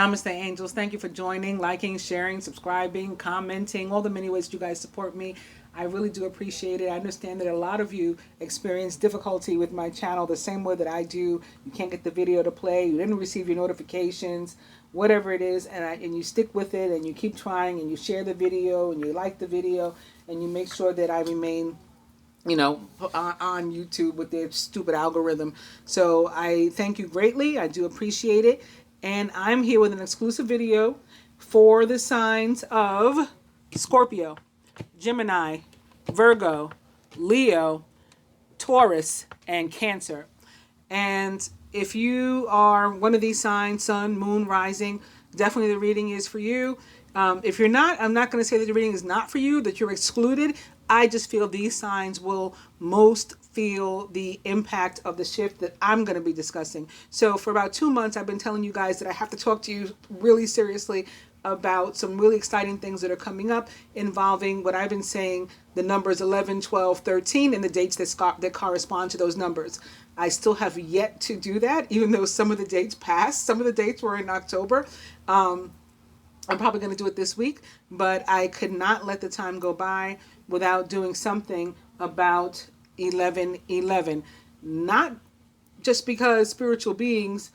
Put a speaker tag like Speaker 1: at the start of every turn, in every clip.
Speaker 1: Namaste, angels. Thank you for joining, liking, sharing, subscribing, commenting, all the many ways you guys support me. I really do appreciate it. I understand that a lot of you experience difficulty with my channel the same way that I do. You can't get the video to play. You didn't receive your notifications, whatever it is, and you stick with it, and you keep trying, and you share the video, and you like the video, and you make sure that I remain on YouTube with their stupid algorithm. So I thank you greatly. I do appreciate it. And I'm here with an exclusive video for the signs of Scorpio, Gemini, Virgo, Leo, Taurus, and Cancer. And if you are one of these signs, sun, moon, rising, definitely the reading is for you. If you're not, I'm not going to say that the reading is not for you, that you're excluded. I just feel these signs will most feel the impact of the shift that I'm going to be discussing. So for about 2 months, I've been telling you guys that I have to talk to you really seriously about some really exciting things that are coming up involving what I've been saying, the numbers 11, 12, 13, and the dates that correspond to those numbers. I still have yet to do that, even though some of the dates passed. Some of the dates were in October. I'm probably going to do it this week, but I could not let the time go by without doing something about 11:11. Not just because spiritual beings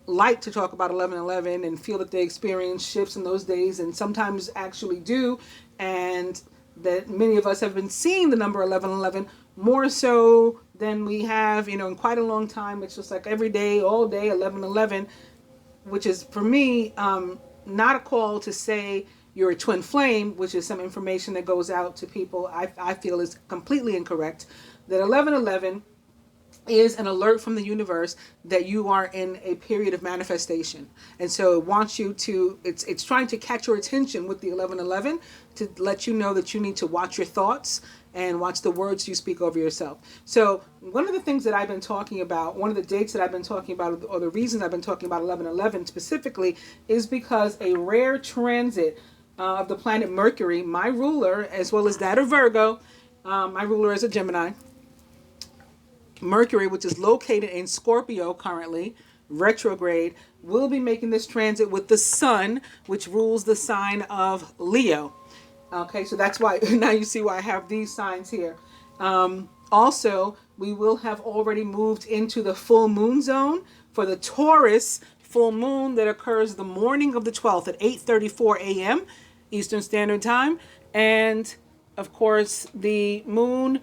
Speaker 1: like to talk about 11:11 and feel that they experience shifts in those days, and sometimes actually do, and that many of us have been seeing the number 11:11 more so than we have, in quite a long time. It's just like every day, all day, 11:11, which is for me not a call to say you're a twin flame, which is some information that goes out to people I feel is completely incorrect. That 11:11 is an alert from the universe that you are in a period of manifestation. And so it wants you to, it's trying to catch your attention with the 11:11 to let you know that you need to watch your thoughts and watch the words you speak over yourself. So one of the things that I've been talking about, one of the dates that I've been talking about, or the reasons I've been talking about 11:11 specifically, is because a rare transit of the planet Mercury, my ruler, as well as that of Virgo, my ruler is a Gemini, Mercury, which is located in Scorpio currently, retrograde, will be making this transit with the sun, which rules the sign of Leo. Okay, so that's why, now you see why I have these signs here. Also, we will have already moved into the full moon zone for the Taurus full moon that occurs the morning of the 12th at 8:34 a.m. Eastern Standard Time. And, of course, the moon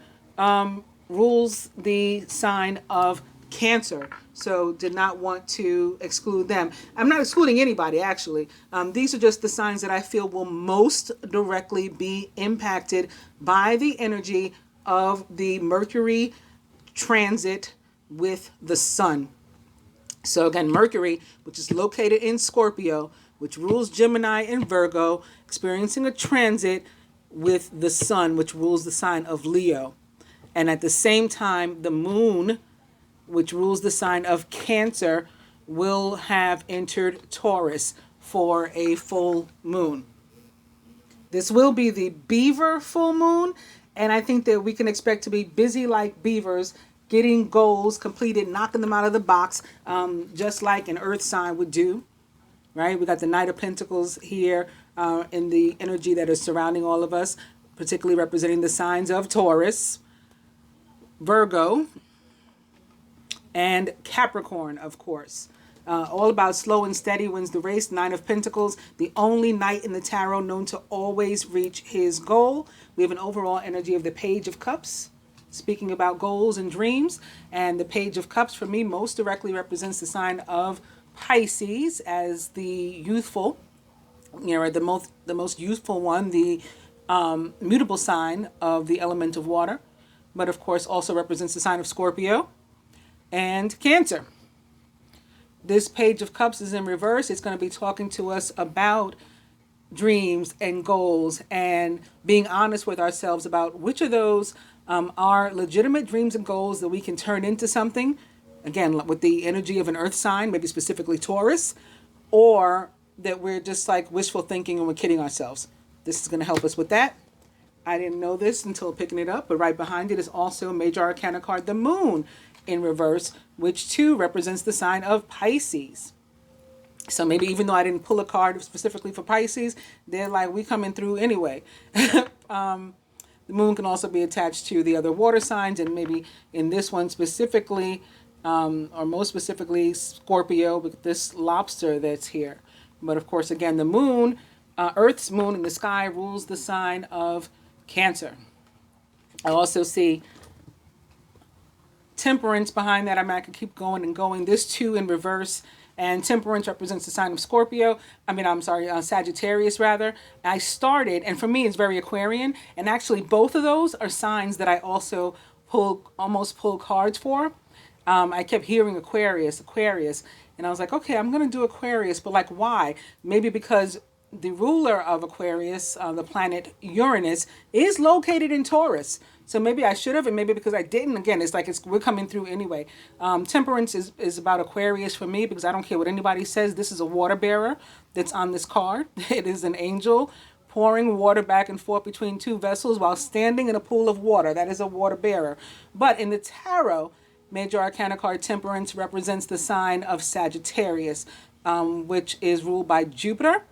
Speaker 1: rules the sign of Cancer, so did not want to exclude them. I'm not excluding anybody, actually. These are just the signs that I feel will most directly be impacted by the energy of the Mercury transit with the sun. So again, Mercury, which is located in Scorpio, which rules Gemini and Virgo, experiencing a transit with the sun, which rules the sign of Leo. And at the same time, the moon, which rules the sign of Cancer, will have entered Taurus for a full moon. This will be the Beaver full moon, and I think that we can expect to be busy like beavers, getting goals completed, knocking them out of the box, just like an earth sign would do, right? We got the Knight of Pentacles here in the energy that is surrounding all of us, particularly representing the signs of Taurus, Virgo, and Capricorn, of course. All about slow and steady wins the race. Nine of Pentacles, the only knight in the tarot known to always reach his goal. We have an overall energy of the Page of Cups, speaking about goals and dreams. And the Page of Cups, for me, most directly represents the sign of Pisces as the youthful, the most youthful one, the mutable sign of the element of water. But of course also represents the sign of Scorpio and Cancer. This Page of Cups is in reverse. It's going to be talking to us about dreams and goals and being honest with ourselves about which of those are legitimate dreams and goals that we can turn into something, again, with the energy of an earth sign, maybe specifically Taurus, or that we're just like wishful thinking and we're kidding ourselves. This is going to help us with that. I didn't know this until picking it up, but right behind it is also a major arcana card, the moon in reverse, which too represents the sign of Pisces. So maybe even though I didn't pull a card specifically for Pisces, they're like, we coming through anyway. The moon can also be attached to the other water signs, and maybe in this one specifically, or most specifically Scorpio, with this lobster that's here. But of course, again, the moon, Earth's moon in the sky rules the sign of Cancer. I also see Temperance behind that. I could keep going and going. This two in reverse. And Temperance represents the sign of Scorpio. Sagittarius rather. I started, and for me it's very Aquarian. And actually both of those are signs that I also almost pull cards for. I kept hearing Aquarius. And I was like, okay, I'm going to do Aquarius. But like, why? Maybe because the ruler of Aquarius, the planet Uranus, is located in Taurus. So maybe I should have, and maybe because I didn't. Again, it's like we're coming through anyway. Temperance is about Aquarius for me, because I don't care what anybody says. This is a water bearer that's on this card. It is an angel pouring water back and forth between two vessels while standing in a pool of water. That is a water bearer. But in the tarot, Major Arcana card Temperance represents the sign of Sagittarius, which is ruled by Jupiter.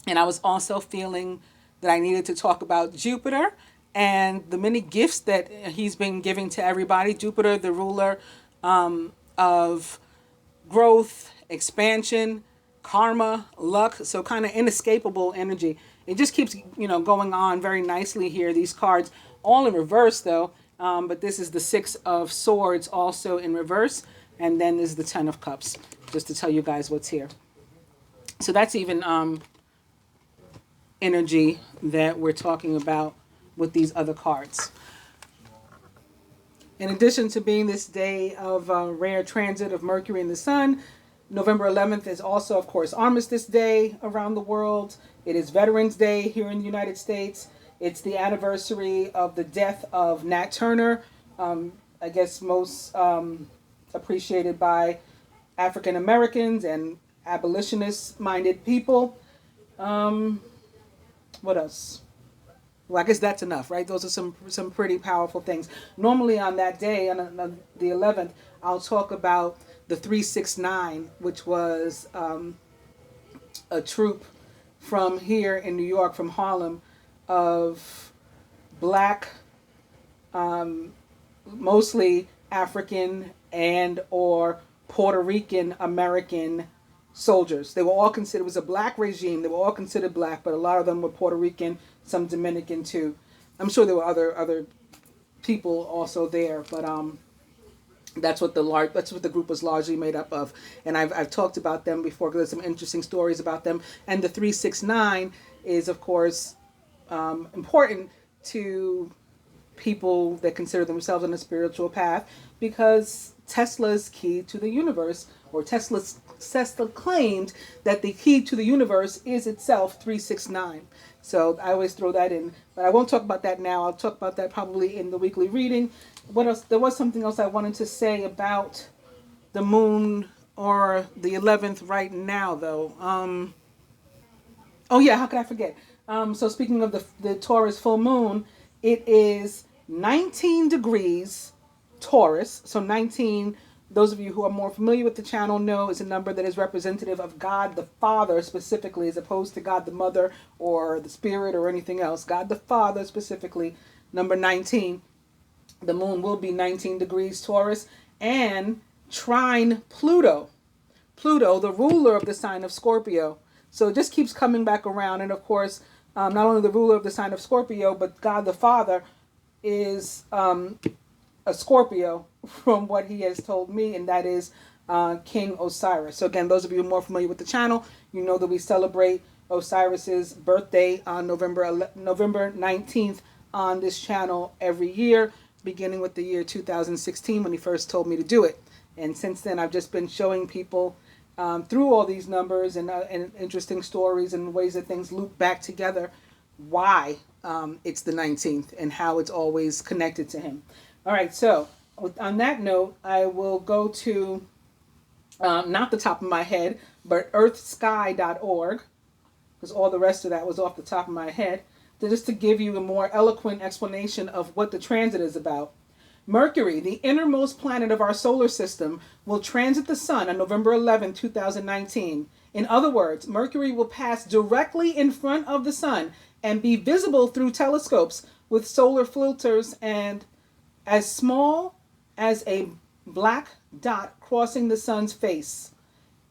Speaker 1: And I was also feeling that I needed to talk about Jupiter and the many gifts that he's been giving to everybody. Jupiter, the ruler of growth, expansion, karma, luck. So kind of inescapable energy. It just keeps, going on very nicely here. These cards all in reverse though. But this is the Six of Swords also in reverse. And then there's the Ten of Cups, just to tell you guys what's here. So that's even energy that we're talking about with these other cards. In addition to being this day of rare transit of Mercury and the Sun, November 11th is also, of course, Armistice Day around the world. It is Veterans Day here in the United States. It's the anniversary of the death of Nat Turner, I guess most appreciated by African Americans and abolitionist-minded people. What else? Well, I guess that's enough, right? Those are some pretty powerful things. Normally on that day, on the 11th, I'll talk about the 369, which was a troop from here in New York, from Harlem, of black, mostly African and or Puerto Rican American soldiers. They were all considered, it was a black regime. They were all considered black, but a lot of them were Puerto Rican, some Dominican too. I'm sure there were other people also there, but that's what the group was largely made up of. And I've talked about them before because there's some interesting stories about them. And the 369 is, of course, important to people that consider themselves on a spiritual path, because Tesla's key to the universe, or Tesla claimed that the key to the universe is itself 369. So I always throw that in, but I won't talk about that now. I'll talk about that probably in the weekly reading. What else? There was something else I wanted to say about the moon or the 11th right now, though. Oh yeah, how could I forget? So speaking of the Taurus full moon, it is 19 degrees Taurus. So 19, those of you who are more familiar with the channel know, is a number that is representative of God the Father specifically, as opposed to God the Mother or the Spirit or anything else. God the Father specifically, number 19. The moon will be 19 degrees Taurus and trine Pluto. Pluto, the ruler of the sign of Scorpio. So it just keeps coming back around. And of course, not only the ruler of the sign of Scorpio, but God the Father is a Scorpio, from what he has told me, and that is King Osiris. So again, those of you who are more familiar with the channel, you know that we celebrate Osiris's birthday on November 19th on this channel every year, beginning with the year 2016 when he first told me to do it. And since then, I've just been showing people through all these numbers and interesting stories and ways that things loop back together, why it's the 19th and how it's always connected to him. All right, so on that note, I will go to, not the top of my head, but earthsky.org, because all the rest of that was off the top of my head, just to give you a more eloquent explanation of what the transit is about. Mercury, the innermost planet of our solar system, will transit the sun on November 11, 2019, In other words, Mercury will pass directly in front of the sun and be visible through telescopes with solar filters and as small as a black dot crossing the sun's face.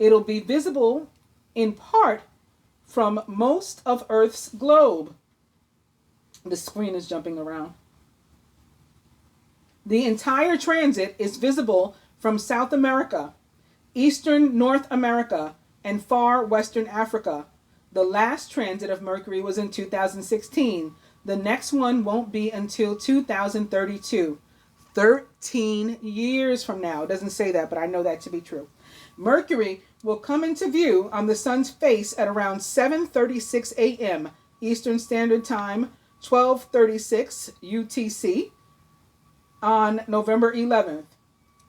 Speaker 1: It'll be visible in part from most of Earth's globe. The screen is jumping around. The entire transit is visible from South America, Eastern North America, and far Western Africa. The last transit of Mercury was in 2016. The next one won't be until 2032. 13 years from now. It doesn't say that, but I know that to be true. Mercury will come into view on the sun's face at around 7:36 a.m. Eastern Standard Time, 12:36 UTC on November 11th.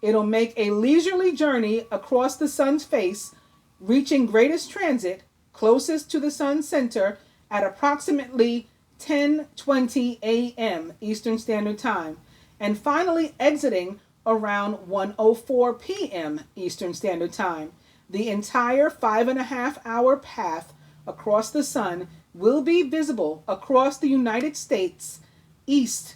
Speaker 1: It'll make a leisurely journey across the sun's face, reaching greatest transit closest to the sun's center at approximately 10:20 a.m. Eastern Standard Time, and finally exiting around 1:04 p.m. Eastern Standard Time. The entire 5.5-hour path across the sun will be visible across the United States east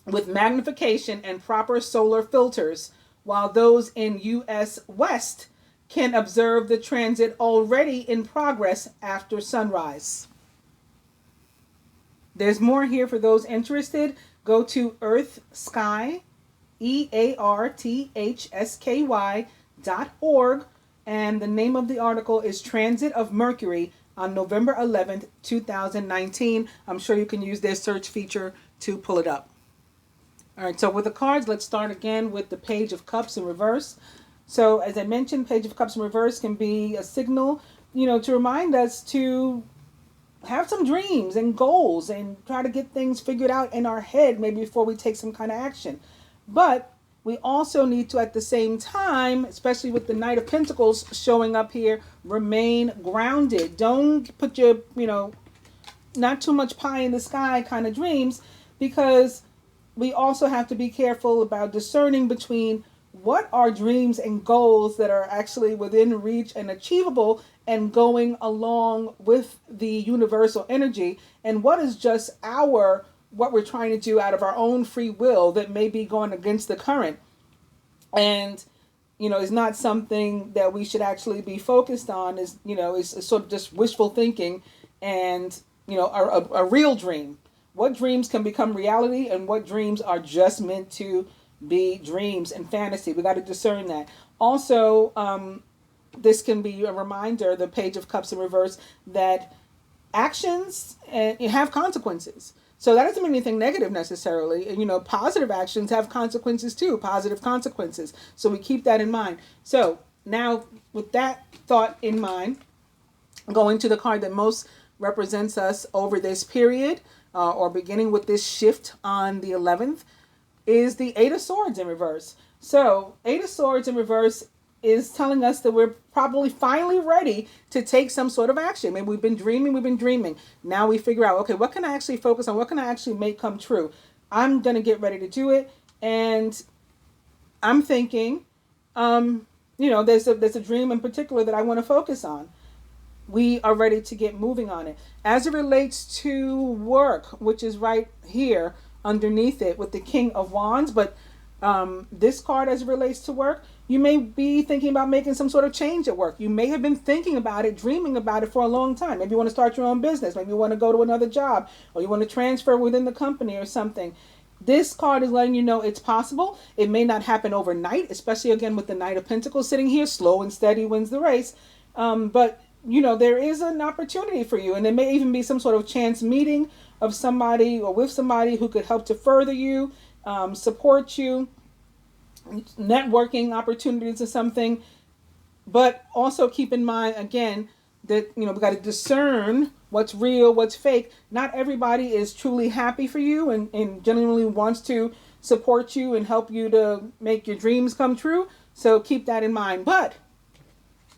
Speaker 1: with magnification and proper solar filters, while those in U.S. West can observe the transit already in progress after sunrise. There's more here for those interested. Go to EarthSky, EARTHSKY.org, and the name of the article is Transit of Mercury on November 11th, 2019. I'm sure you can use their search feature to pull it up. All right, so with the cards, let's start again with the Page of Cups in reverse. So as I mentioned, Page of Cups in reverse can be a signal, to remind us to have some dreams and goals and try to get things figured out in our head maybe before we take some kind of action. But we also need to, at the same time, especially with the Knight of Pentacles showing up here, remain grounded. Don't put your, not too much pie in the sky kind of dreams, because we also have to be careful about discerning between what are dreams and goals that are actually within reach and achievable and going along with the universal energy, and what is just what we're trying to do out of our own free will that may be going against the current and is not something that we should actually be focused on. Is sort of just wishful thinking and a real dream. What dreams can become reality and what dreams are just meant to be dreams and fantasy. We got to discern that. Also, this can be a reminder, the Page of Cups in reverse, that actions have consequences. So that doesn't mean anything negative necessarily. And, positive actions have consequences too, positive consequences. So we keep that in mind. So now with that thought in mind, going to the card that most represents us over this period, or beginning with this shift on the 11th, is the Eight of Swords in reverse. So Eight of Swords in reverse is telling us that we're probably finally ready to take some sort of action. Maybe we've been dreaming. Now we figure out, okay, what can I actually focus on? What can I actually make come true? I'm going to get ready to do it. And I'm thinking, there's a dream in particular that I want to focus on. We are ready to get moving on it. As it relates to work, which is right here underneath it with the King of Wands, but this card as it relates to work, you may be thinking about making some sort of change at work. You may have been thinking about it, dreaming about it for a long time. Maybe you want to start your own business. Maybe you want to go to another job, or you want to transfer within the company or something. This card is letting you know it's possible. It may not happen overnight, especially again with the Knight of Pentacles sitting here. Slow and steady wins the race. But there is an opportunity for you, and there may even be some sort of chance meeting of somebody or with somebody who could help to further you, support you, networking opportunities or something. But also keep in mind, again, that, we got to discern what's real, what's fake. Not everybody is truly happy for you and genuinely wants to support you and help you to make your dreams come true. So keep that in mind. But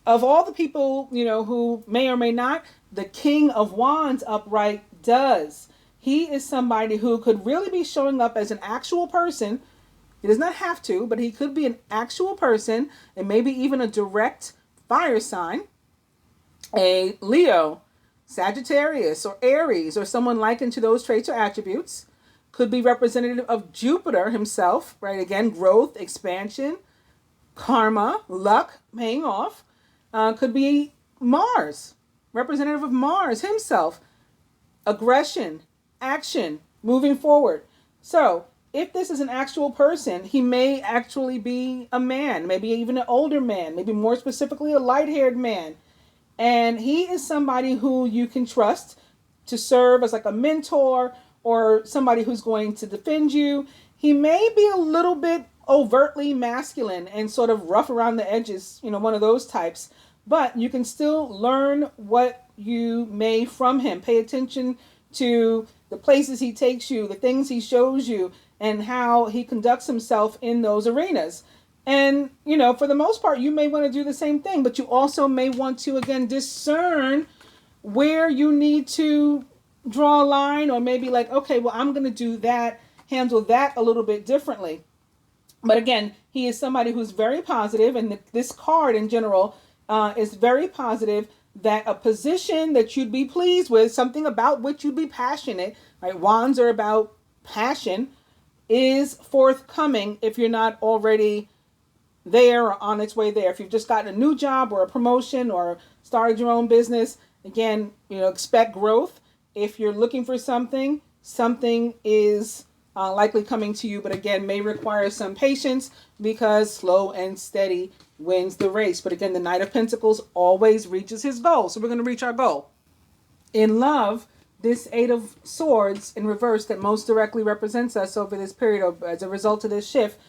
Speaker 1: of all the people, who may or may not, the King of Wands upright does. He is somebody who could really be showing up as an actual person. He does not have to, but he could be an actual person and maybe even a direct fire sign. A Leo, Sagittarius, or Aries, or someone likened to those traits or attributes. Could be representative of Jupiter himself, right? Again, growth, expansion, karma, luck, paying off. Could be Mars, representative of Mars himself, aggression, action, moving forward. So if this is an actual person, he may actually be a man, maybe even an older man, maybe more specifically a light-haired man. And he is somebody who you can trust to serve as like a mentor or somebody who's going to defend you. He may be a little bit overtly masculine and sort of rough around the edges, one of those types. But you can still learn what you may from him. Pay attention to the places he takes you, the things he shows you, and how he conducts himself in those arenas. And, for the most part, you may want to do the same thing, but you also may want to, again, discern where you need to draw a line, or maybe like, okay, well, I'm going to do that, handle that a little bit differently. But again, he is somebody who's very positive, and this card in general is very positive, that a position that you'd be pleased with, something about which you'd be passionate, right? Wands are about passion, is forthcoming if you're not already there or on its way there. If you've just gotten a new job or a promotion or started your own business, again, expect growth. If you're looking for something is likely coming to you, but again, may require some patience, because slow and steady wins the race. But again, the Knight of Pentacles always reaches his goal. So we're going to reach our goal. In love, this Eight of Swords in reverse that most directly represents us over this period as a result of this shift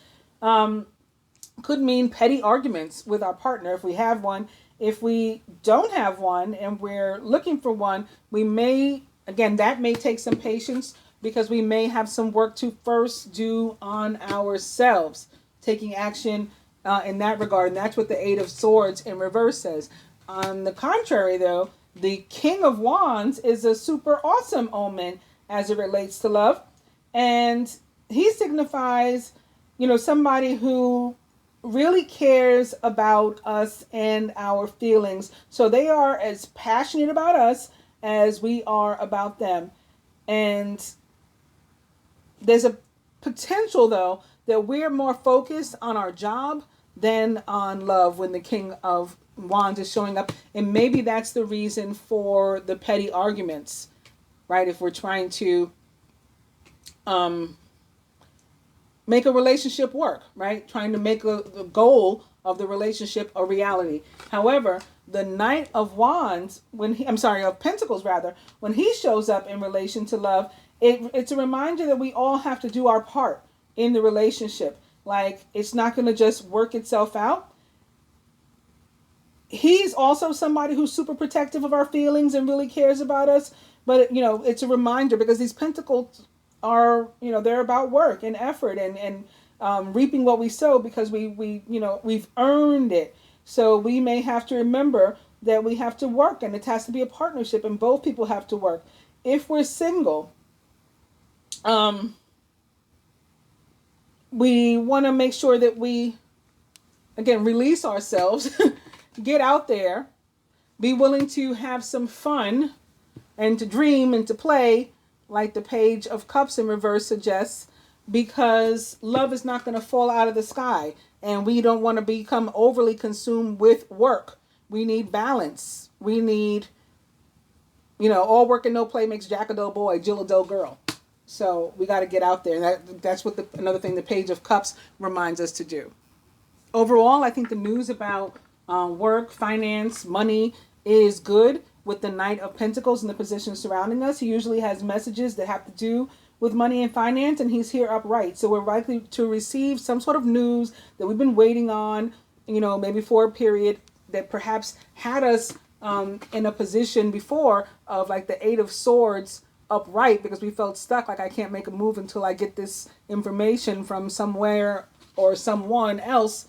Speaker 1: could mean petty arguments with our partner if we have one. If we don't have one and we're looking for one, we may, again, that may take some patience, because we may have some work to first do on ourselves, taking action in that regard. And that's what the Eight of Swords in reverse says. On the contrary, though, the King of Wands is a super awesome omen as it relates to love. And he signifies, somebody who really cares about us and our feelings. So they are as passionate about us as we are about them. And there's a potential, though, that we're more focused on our job than on love when the King of Wands is showing up. And maybe that's the reason for the petty arguments, right? If we're trying to make a relationship work, right? Trying to make the goal of the relationship a reality. However, the Knight of Wands, of Pentacles rather, when he shows up in relation to love, it's a reminder that we all have to do our part in the relationship. Like, it's not going to just work itself out. He's also somebody who's super protective of our feelings and really cares about us. But, it's a reminder, because these pentacles are, they're about work and effort and reaping what we sow, because we've earned it. So we may have to remember that we have to work, and it has to be a partnership, and both people have to work. If we're single, we want to make sure that we, again, release ourselves, get out there, be willing to have some fun and to dream and to play, like the Page of Cups in reverse suggests, because love is not going to fall out of the sky, and we don't want to become overly consumed with work. We need balance. We need, all work and no play makes Jack a dull boy, Jill a dull girl. So we got to get out there. And that's what another thing the Page of Cups reminds us to do. Overall, I think the news about work, finance, money is good with the Knight of Pentacles and the position surrounding us. He usually has messages that have to do with money and finance, and he's here upright. So we're likely to receive some sort of news that we've been waiting on, maybe for a period that perhaps had us in a position before of like the Eight of Swords upright, because we felt stuck, like I can't make a move until I get this information from somewhere or someone else.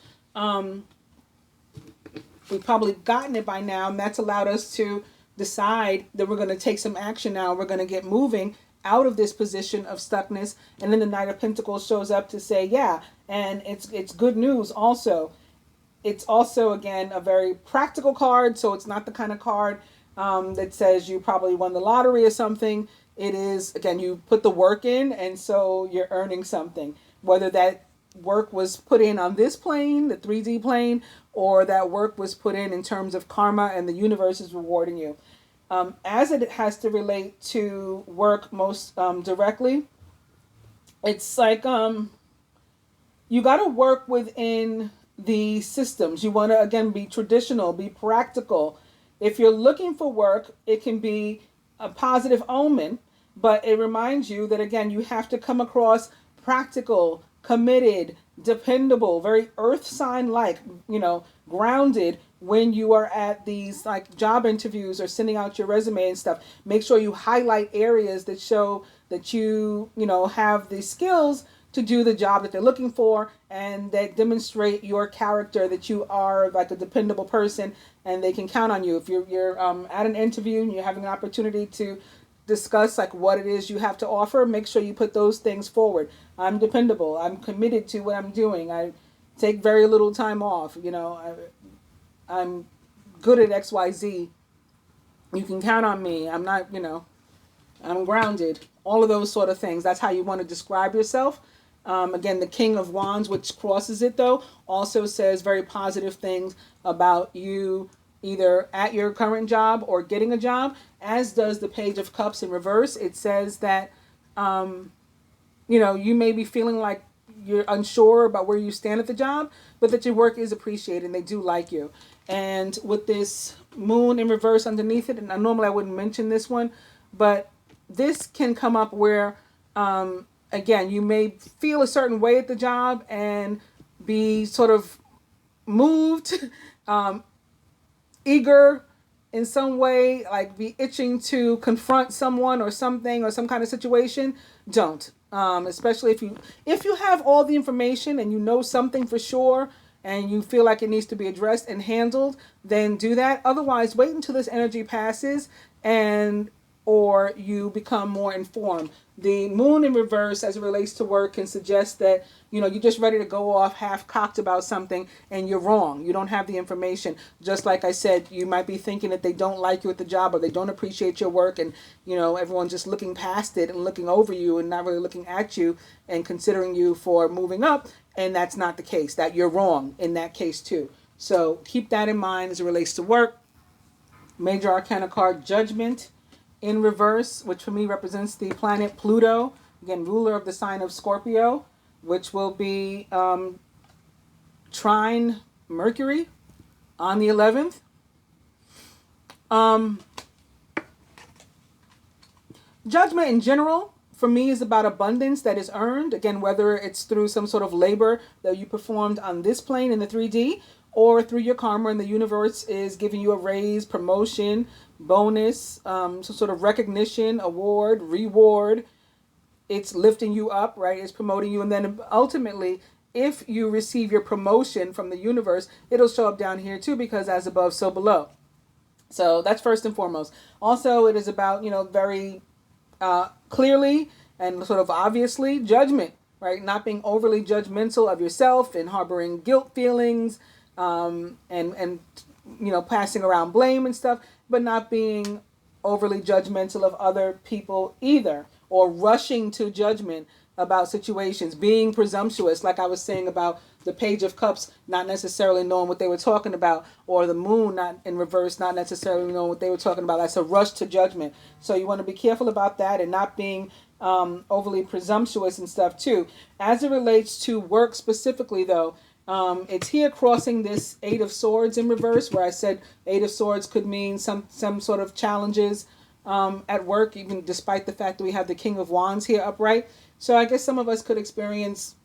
Speaker 1: We've probably gotten it by now, and that's allowed us to decide that we're going to take some action now. We're going to get moving out of this position of stuckness. And then the Knight of Pentacles shows up to say, yeah, and it's good news also. It's also, again, a very practical card. So it's not the kind of card that says you probably won the lottery or something. It is, again, you put the work in, and so you're earning something. Whether that work was put in on this plane, the 3D plane, or that work was put in terms of karma and the universe is rewarding you. As it has to relate to work most directly, it's like you got to work within the systems. You want to, again, be traditional, be practical. If you're looking for work, it can be a positive omen, but it reminds you that, again, you have to come across practical, committed, dependable, very earth sign like, grounded when you are at these like job interviews or sending out your resume and stuff. Make sure you highlight areas that show that you have the skills to do the job that they're looking for, and that demonstrate your character, that you are like a dependable person and they can count on you. If you're at an interview and you're having an opportunity to discuss like what it is you have to offer, make sure you put those things forward. I'm dependable. I'm committed to what I'm doing. I take very little time off. I'm good at XYZ. You can count on me. I'm not, I'm grounded. All of those sort of things. That's how you want to describe yourself. Again, the King of Wands, which crosses it though, also says very positive things about you either at your current job or getting a job, as does the Page of Cups in reverse. It says that, you may be feeling like you're unsure about where you stand at the job, but that your work is appreciated and they do like you. And with this moon in reverse underneath it, and normally I wouldn't mention this one, but this can come up where, again, you may feel a certain way at the job and be sort of moved, eager in some way, like be itching to confront someone or something or some kind of situation. Don't. Especially if you have all the information and you know something for sure and you feel like it needs to be addressed and handled, then do that. Otherwise, wait until this energy passes or you become more informed. The moon in reverse as it relates to work can suggest that, you're just ready to go off half-cocked about something and you're wrong. You don't have the information. Just like I said, you might be thinking that they don't like you at the job or they don't appreciate your work and, everyone's just looking past it and looking over you and not really looking at you and considering you for moving up. And that's not the case. That you're wrong in that case too. So keep that in mind as it relates to work. Major Arcana card, Judgment in reverse, which for me represents the planet Pluto, again, ruler of the sign of Scorpio, which will be trine Mercury on the 11th. Judgment in general, for me, is about abundance that is earned. Again, whether it's through some sort of labor that you performed on this plane in the 3D, or through your karma, and the universe is giving you a raise, promotion, bonus, some sort of recognition, award, reward. It's lifting you up, right? It's promoting you. And then ultimately, if you receive your promotion from the universe, it'll show up down here too, because as above, so below. So that's first and foremost. Also, it is about, very clearly and sort of obviously judgment, right? Not being overly judgmental of yourself and harboring guilt feelings, and passing around blame and stuff, but not being overly judgmental of other people either, or rushing to judgment about situations, being presumptuous, like I was saying about the Page of Cups, not necessarily knowing what they were talking about, or the moon not in reverse, not necessarily knowing what they were talking about. That's a rush to judgment. So you want to be careful about that and not being overly presumptuous and stuff too. As it relates to work specifically though, it's here crossing this Eight of Swords in reverse, where I said Eight of Swords could mean some sort of challenges at work, even despite the fact that we have the King of Wands here upright. So I guess some of us could experience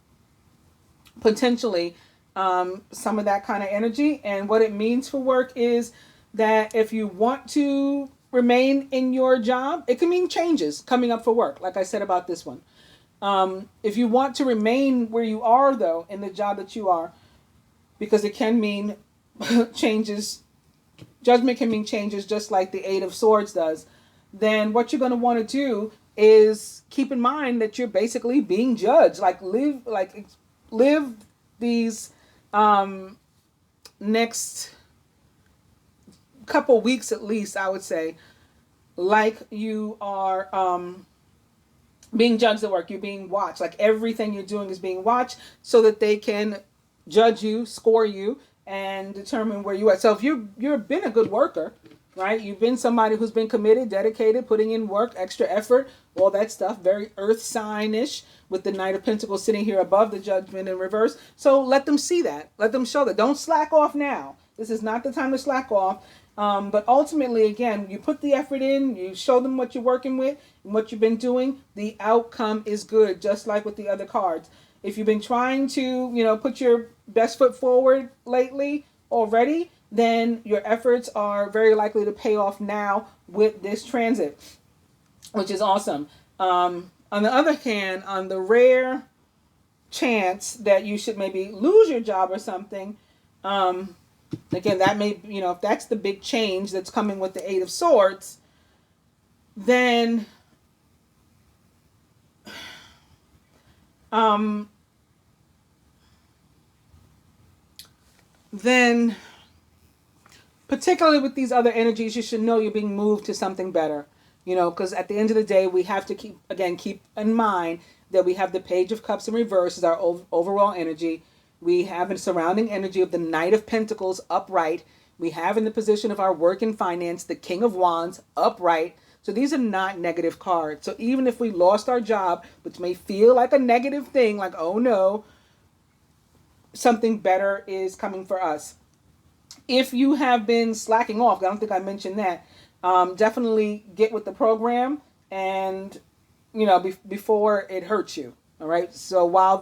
Speaker 1: potentially some of that kind of energy. And what it means for work is that if you want to remain in your job, it can mean changes coming up for work, like I said about this one. If you want to remain where you are, though, in the job that you are, because it can mean changes, judgment can mean changes just like the Eight of Swords does, then what you're going to want to do is keep in mind that you're basically being judged. Live these next couple weeks at least, I would say, like you are being judged at work. You're being watched. Like everything you're doing is being watched so that they can judge you, score you, and determine where you are. So if you've been a good worker, right? You've been somebody who's been committed, dedicated, putting in work, extra effort, all that stuff, very earth sign-ish, with the Knight of Pentacles sitting here above the Judgment in reverse. So let them see that. Let them show that. Don't slack off now. This is not the time to slack off. But ultimately, again, you put the effort in, you show them what you're working with and what you've been doing, the outcome is good, just like with the other cards. If you've been trying to, put your best foot forward lately already, then your efforts are very likely to pay off now with this transit, which is awesome. On the other hand, on the rare chance that you should maybe lose your job or something, again, that may, if that's the big change that's coming with the Eight of Swords, then particularly with these other energies, you should know you're being moved to something better. Because at the end of the day, we have to keep in mind that we have the Page of Cups in reverse as our overall energy. We have a surrounding energy of the Knight of Pentacles upright. We have in the position of our work and finance, the King of Wands upright. So these are not negative cards. So even if we lost our job, which may feel like a negative thing, like, oh no, something better is coming for us. If you have been slacking off, I don't think I mentioned that, definitely get with the program and, before it hurts you. All right. So while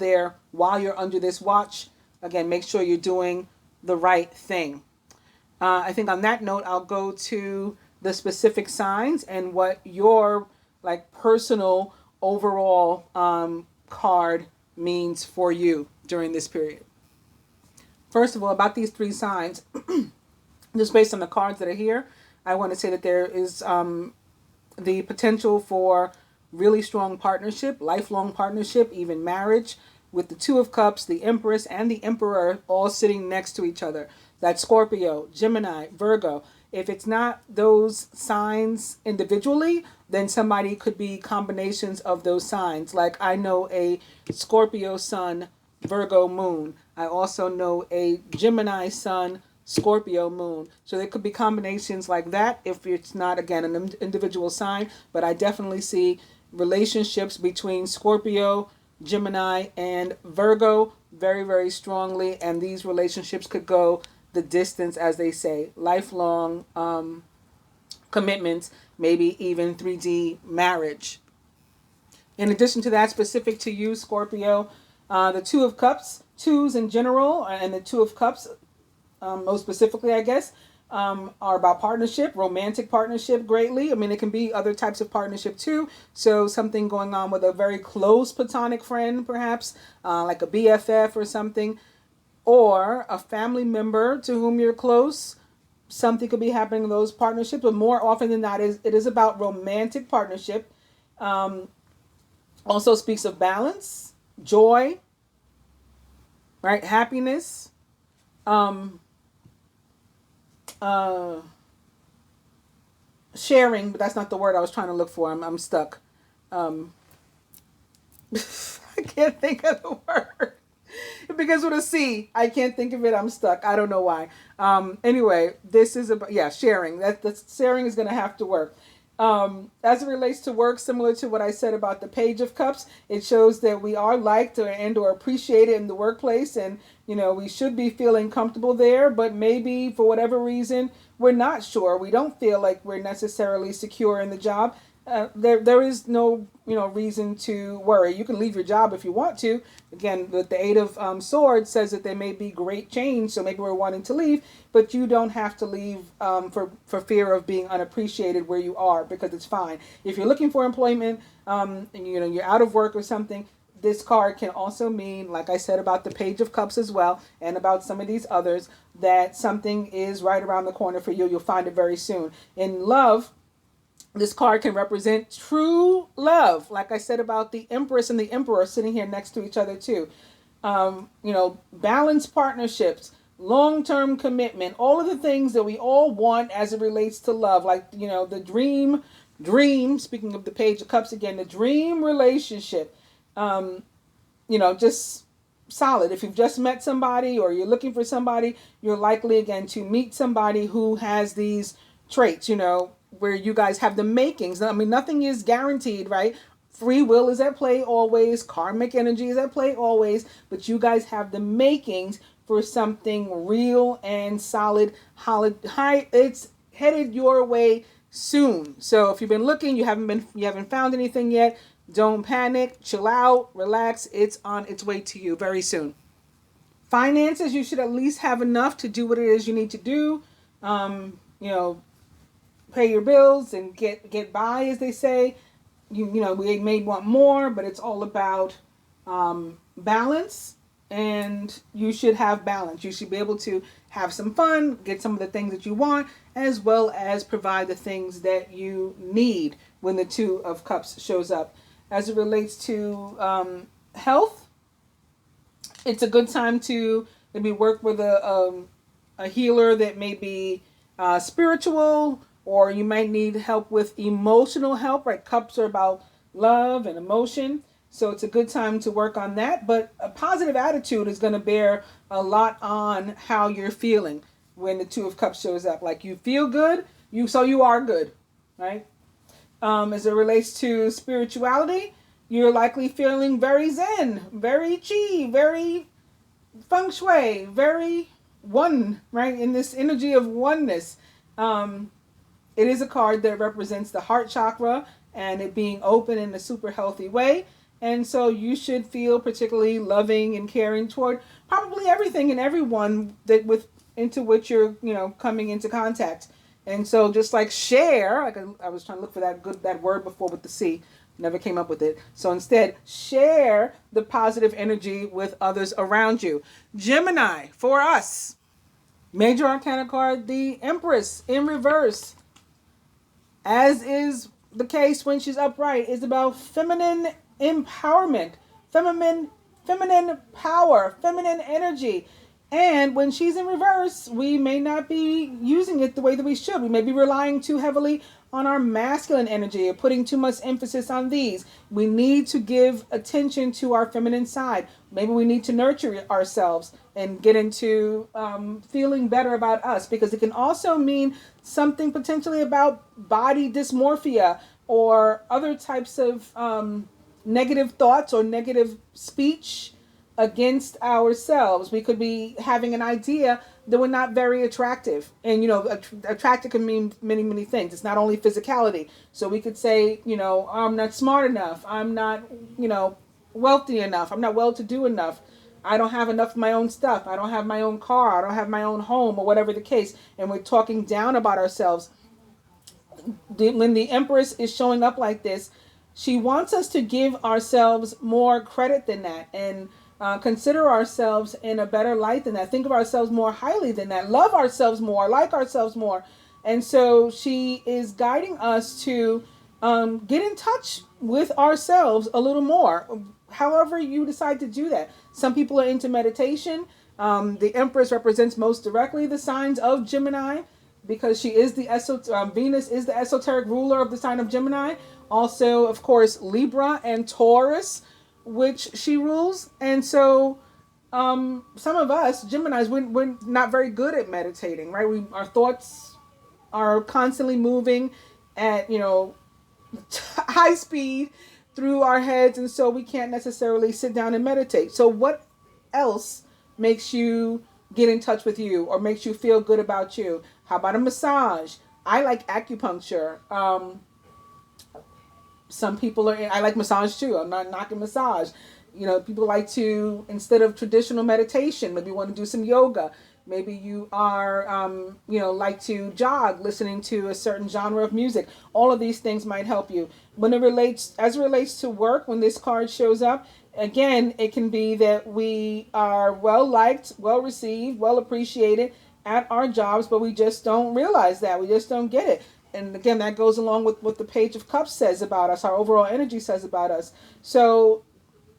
Speaker 1: you're under this watch, again, make sure you're doing the right thing. I think on that note, I'll go to the specific signs and what your personal overall card means for you during this period. First of all, about these three signs, just based on the cards that are here, I want to say that there is the potential for really strong partnership, lifelong partnership, even marriage, with the Two of Cups, the Empress, and the Emperor all sitting next to each other. That's Scorpio, Gemini, Virgo. If it's not those signs individually, then somebody could be combinations of those signs. Like I know a Scorpio sun, Virgo moon. I also know a Gemini sun, Scorpio moon. So there could be combinations like that if it's not, again, an individual sign. But I definitely see relationships between Scorpio, Gemini, and Virgo very, very strongly. And these relationships could go the distance, as they say, lifelong commitments, maybe even 3D marriage. In addition to that, specific to you, Scorpio, the Two of Cups, twos in general, and the Two of Cups, most specifically, I guess, are about partnership, romantic partnership greatly. I mean, it can be other types of partnership too. So something going on with a very close platonic friend, perhaps, like a BFF or something, or a family member to whom you're close. Something could be happening in those partnerships, but more often than not, it is about romantic partnership. Also speaks of balance, joy, right? Happiness, sharing, but that's not the word I was trying to look for. I'm stuck. I can't think of the word. It begins with a C. I can't think of it. I'm stuck. I don't know why. Anyway, this is about, sharing. That sharing is going to have to work. As it relates to work, similar to what I said about the Page of Cups, it shows that we are liked or appreciated in the workplace, and we should be feeling comfortable there, but maybe for whatever reason we're not sure. We don't feel like we're necessarily secure in the job. There is no reason to worry. You can leave your job if you want to. Again, with the Eight of Swords says that there may be great change, so maybe we're wanting to leave, but you don't have to leave for fear of being unappreciated where you are, because it's fine. If you're looking for employment, and you're out of work or something, this card can also mean, like I said about the Page of Cups as well, and about some of these others, that something is right around the corner for you. You'll find it very soon. In love, this card can represent true love. Like I said about the Empress and the Emperor sitting here next to each other too. Balanced partnerships, long-term commitment, all of the things that we all want as it relates to love, like, the dream, speaking of the Page of Cups again, the dream relationship, just solid. If you've just met somebody or you're looking for somebody, you're likely again to meet somebody who has these traits, where you guys have the makings. I mean, nothing is guaranteed, right? Free will is at play always. Karmic energy is at play always. But you guys have the makings for something real and solid. It's headed your way soon. So if you've been looking, you haven't found anything yet, don't panic. Chill out. Relax. It's on its way to you very soon. Finances, you should at least have enough to do what it is you need to do. Pay your bills and get by, as they say. We may want more, but it's all about balance, and you should have balance. You should be able to have some fun, get some of the things that you want, as well as provide the things that you need when the Two of Cups shows up. As it relates to health, it's a good time to maybe work with a healer that may be spiritual, or you might need help with emotional help, right? Cups are about love and emotion. So it's a good time to work on that. But a positive attitude is going to bear a lot on how you're feeling when the Two of Cups shows up. Like, you feel good, so you are good, right? As it relates to spirituality, you're likely feeling very zen, very chi, very feng shui, very one, right? In this energy of oneness. It is a card that represents the heart chakra and it being open in a super healthy way. And so you should feel particularly loving and caring toward probably everything and everyone into which you're, coming into contact. And so just like share, like I was trying to look for that word before with the C, never came up with it. So instead, share the positive energy with others around you. Gemini, for us, Major Arcana card, the Empress in reverse. As is the case when she's upright, is about feminine empowerment, feminine power, feminine energy. And when she's in reverse, we may not be using it the way that we should. We may be relying too heavily on our masculine energy or putting too much emphasis on these. We need to give attention to our feminine side. Maybe we need to nurture ourselves and get into feeling better about us, because it can also mean something potentially about body dysmorphia or other types of negative thoughts or negative speech against ourselves. We could be having an idea that we're not very attractive. And, attractive can mean many, many things. It's not only physicality. So we could say, I'm not smart enough. I'm not, wealthy enough. I'm not well-to-do enough. I don't have enough of my own stuff. I don't have my own car. I don't have my own home, or whatever the case. And we're talking down about ourselves. When the Empress is showing up like this, she wants us to give ourselves more credit than that, and consider ourselves in a better light than that. Think of ourselves more highly than that. Love ourselves more. Like ourselves more. And so she is guiding us to get in touch with ourselves a little more. However you decide to do that. Some people are into meditation. The Empress represents most directly the signs of Gemini, because she is Venus is the esoteric ruler of the sign of Gemini. Also, of course, Libra and Taurus, which she rules. And so some of us Geminis, we're not very good at meditating, right? Our thoughts are constantly moving at high speed through our heads, and so we can't necessarily sit down and meditate. So what else makes you get in touch with you or makes you feel good about you? How about a massage? I like acupuncture. Some people I like massage too. I'm not knocking massage. People like to, instead of traditional meditation, maybe you want to do some yoga. Maybe you are, like to jog, listening to a certain genre of music. All of these things might help you. As it relates to work, when this card shows up, again, it can be that we are well liked, well received, well appreciated at our jobs, but we just don't realize that. We just don't get it. And again, that goes along with what the Page of Cups says about us, our overall energy says about us. So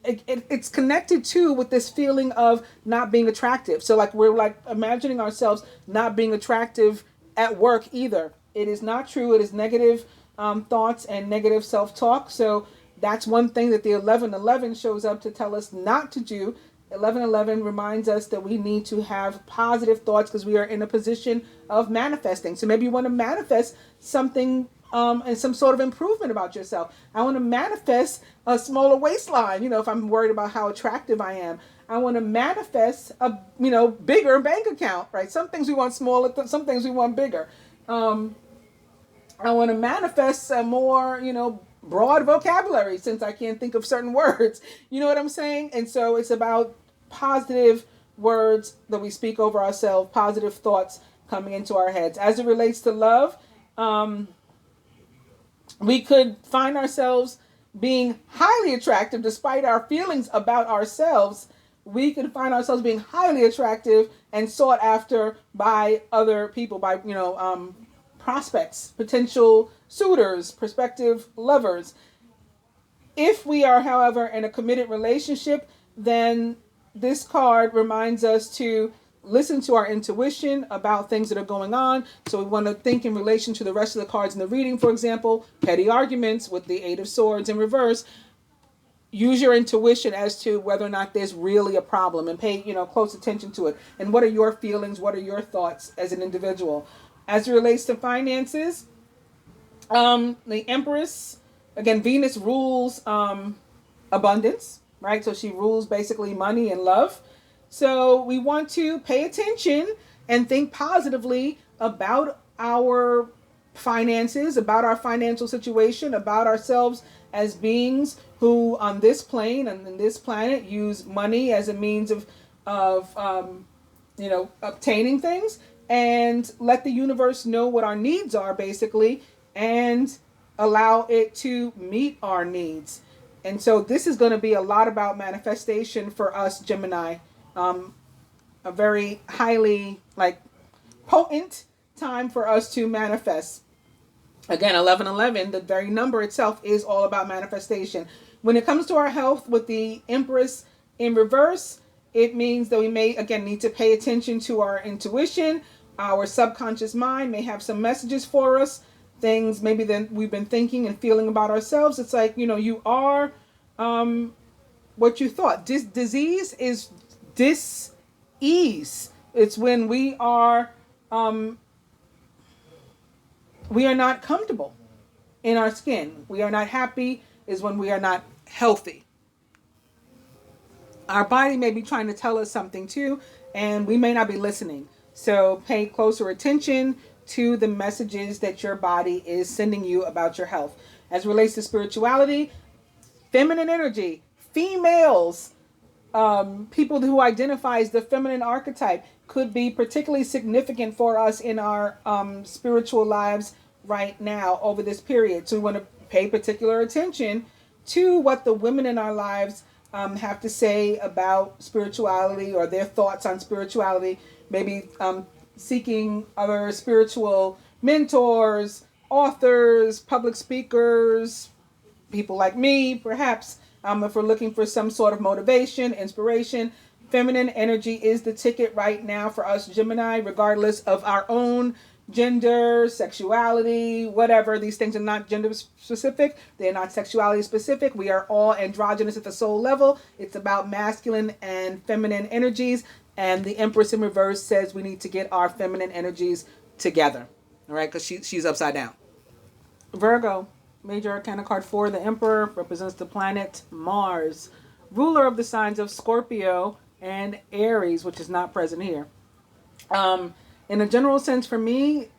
Speaker 1: it's connected too with this feeling of not being attractive. So like we're like imagining ourselves not being attractive at work either. It is not true. It is negative thoughts and negative self-talk. So that's one thing that the 1111 shows up to tell us not to do. 1111 reminds us that we need to have positive thoughts because we are in a position of manifesting. So maybe you want to manifest something and some sort of improvement about yourself. I want to manifest a smaller waistline, if I'm worried about how attractive I am. I want to manifest a, bigger bank account, right? Some things we want smaller, some things we want bigger. I want to manifest a more, broad vocabulary since I can't think of certain words. You know what I'm saying? And so it's about positive words that we speak over ourselves, positive thoughts coming into our heads. As it relates to love, we could find ourselves being highly attractive despite our feelings about ourselves. We could find ourselves being highly attractive and sought after by other people, by, prospects, potential suitors, prospective lovers. If we are, however, in a committed relationship, then this card reminds us to listen to our intuition about things that are going on. So we want to think in relation to the rest of the cards in the reading. For example, petty arguments with the 8 of Swords in reverse. Use your intuition as to whether or not there's really a problem and pay, close attention to it. And what are your feelings? What are your thoughts as an individual? As it relates to finances, the Empress, again, Venus rules abundance, right? So she rules basically money and love. So we want to pay attention and think positively about our finances, about our financial situation, about ourselves as beings who on this plane and in this planet use money as a means of obtaining things, and let the universe know what our needs are basically and allow it to meet our needs. And so this is going to be a lot about manifestation for us, Gemini. A very highly potent time for us to manifest. Again, 1111, the very number itself is all about manifestation. When it comes to our health with the Empress in reverse, it means that we may, again, need to pay attention to our intuition. Our subconscious mind may have some messages for us, things maybe that we've been thinking and feeling about ourselves. It's like, you are what you thought. Disease is dis-ease. It's when we are not comfortable in our skin. We are not happy is when we are not healthy. Our body may be trying to tell us something too, and we may not be listening. So pay closer attention to the messages that your body is sending you about your health. As it relates to spirituality, feminine energy, females, people who identify as the feminine archetype could be particularly significant for us in our spiritual lives right now over this period. So we want to pay particular attention to what the women in our lives have to say about spirituality or their thoughts on spirituality. Maybe seeking other spiritual mentors, authors, public speakers, people like me, perhaps. If we're looking for some sort of motivation, inspiration, feminine energy is the ticket right now for us Gemini, regardless of our own gender, sexuality, whatever. These things are not gender specific. They're not sexuality specific. We are all androgynous at the soul level. It's about masculine and feminine energies. And the Empress in reverse says we need to get our feminine energies together. All right, because she's upside down. Virgo. Major Arcana card 4, the Emperor, represents the planet Mars, ruler of the signs of Scorpio and Aries, which is not present here. In a general sense for me,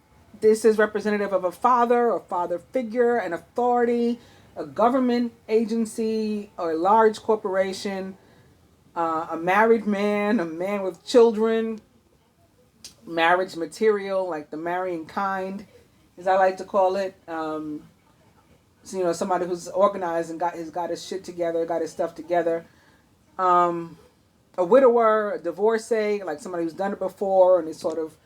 Speaker 1: this is representative of a father or father figure, an authority, a government agency, or a large corporation, a married man, a man with children, marriage material, like the marrying kind, as I like to call it. So, somebody who's organized and got his shit together, got his stuff together. A widower, a divorcee, like somebody who's done it before and is sort of,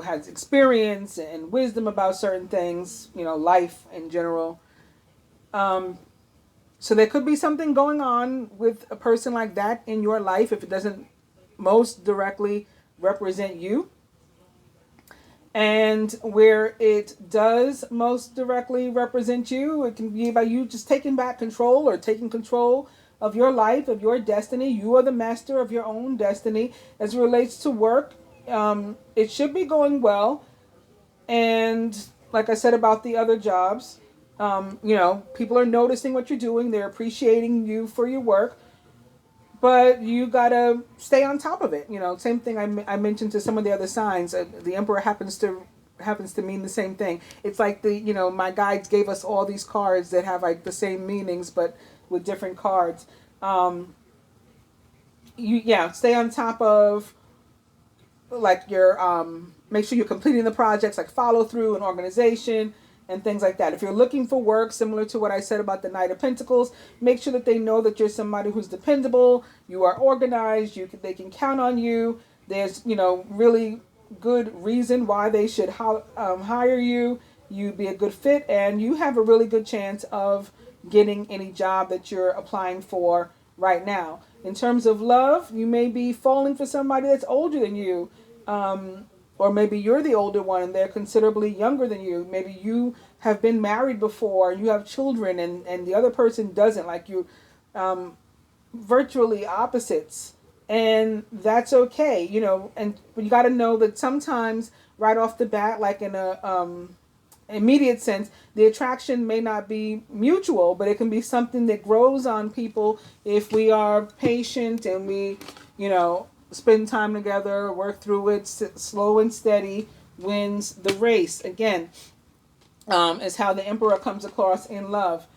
Speaker 1: has experience and wisdom about certain things, life in general. So there could be something going on with a person like that in your life if it doesn't most directly represent you. And where it does most directly represent you, it can be about you just taking back control or taking control of your life, of your destiny. You are the master of your own destiny. As it relates to work, it should be going well. And like I said about the other jobs, people are noticing what you're doing. They're appreciating you for your work. But you gotta stay on top of it. Same thing I mentioned to some of the other signs. The Emperor happens to mean the same thing. It's like my guides gave us all these cards that have like the same meanings, but with different cards. Stay on top of like your make sure you're completing the projects, like follow through and organization and things like that. If you're looking for work, similar to what I said about the Knight of Pentacles, make sure that they know that you're somebody who's dependable, you are organized, they can count on you. There's, really good reason why they should hire you. You'd be a good fit, and you have a really good chance of getting any job that you're applying for right now. In terms of love, you may be falling for somebody that's older than you. Or maybe you're the older one and they're considerably younger than you. Maybe you have been married before, you have children, and the other person doesn't. Like you, virtually opposites. And that's okay, and you got to know that sometimes right off the bat, like in a immediate sense, the attraction may not be mutual, but it can be something that grows on people if we are patient and we, spend time together, work through it. Slow and steady wins the race. Again, is how the Emperor comes across in love.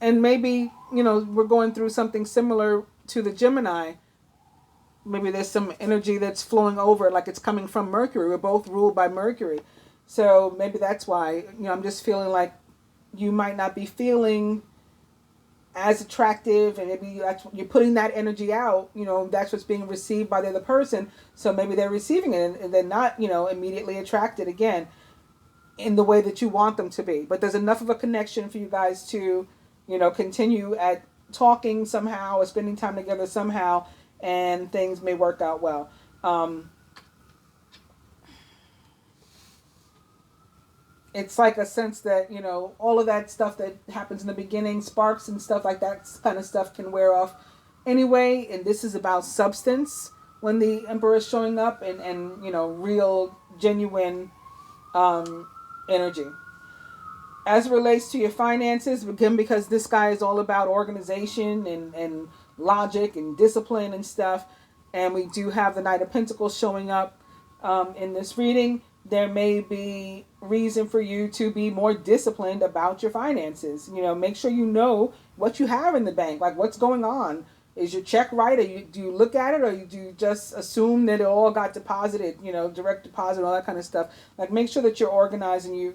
Speaker 1: And maybe, we're going through something similar to the Gemini. Maybe there's some energy that's flowing over, like it's coming from Mercury. We're both ruled by Mercury. So maybe that's why, I'm just feeling like you might not be feeling as attractive, and maybe you're putting that energy out, that's what's being received by the other person. So maybe they're receiving it and they're not, immediately attracted again in the way that you want them to be. But there's enough of a connection for you guys to, continue at talking somehow or spending time together somehow, and things may work out well. It's like a sense that, all of that stuff that happens in the beginning, sparks and stuff like that kind of stuff can wear off anyway. And this is about substance when the Emperor is showing up and real, genuine energy. As it relates to your finances, again, because this guy is all about organization and logic and discipline and stuff, and we do have the Knight of Pentacles showing up in this reading, there may be reason for you to be more disciplined about your finances. Make sure you know what you have in the bank, like what's going on. Is your check right? Do you look at it, or do you just assume that it all got deposited, direct deposit, all that kind of stuff? Like, make sure that you're organized and your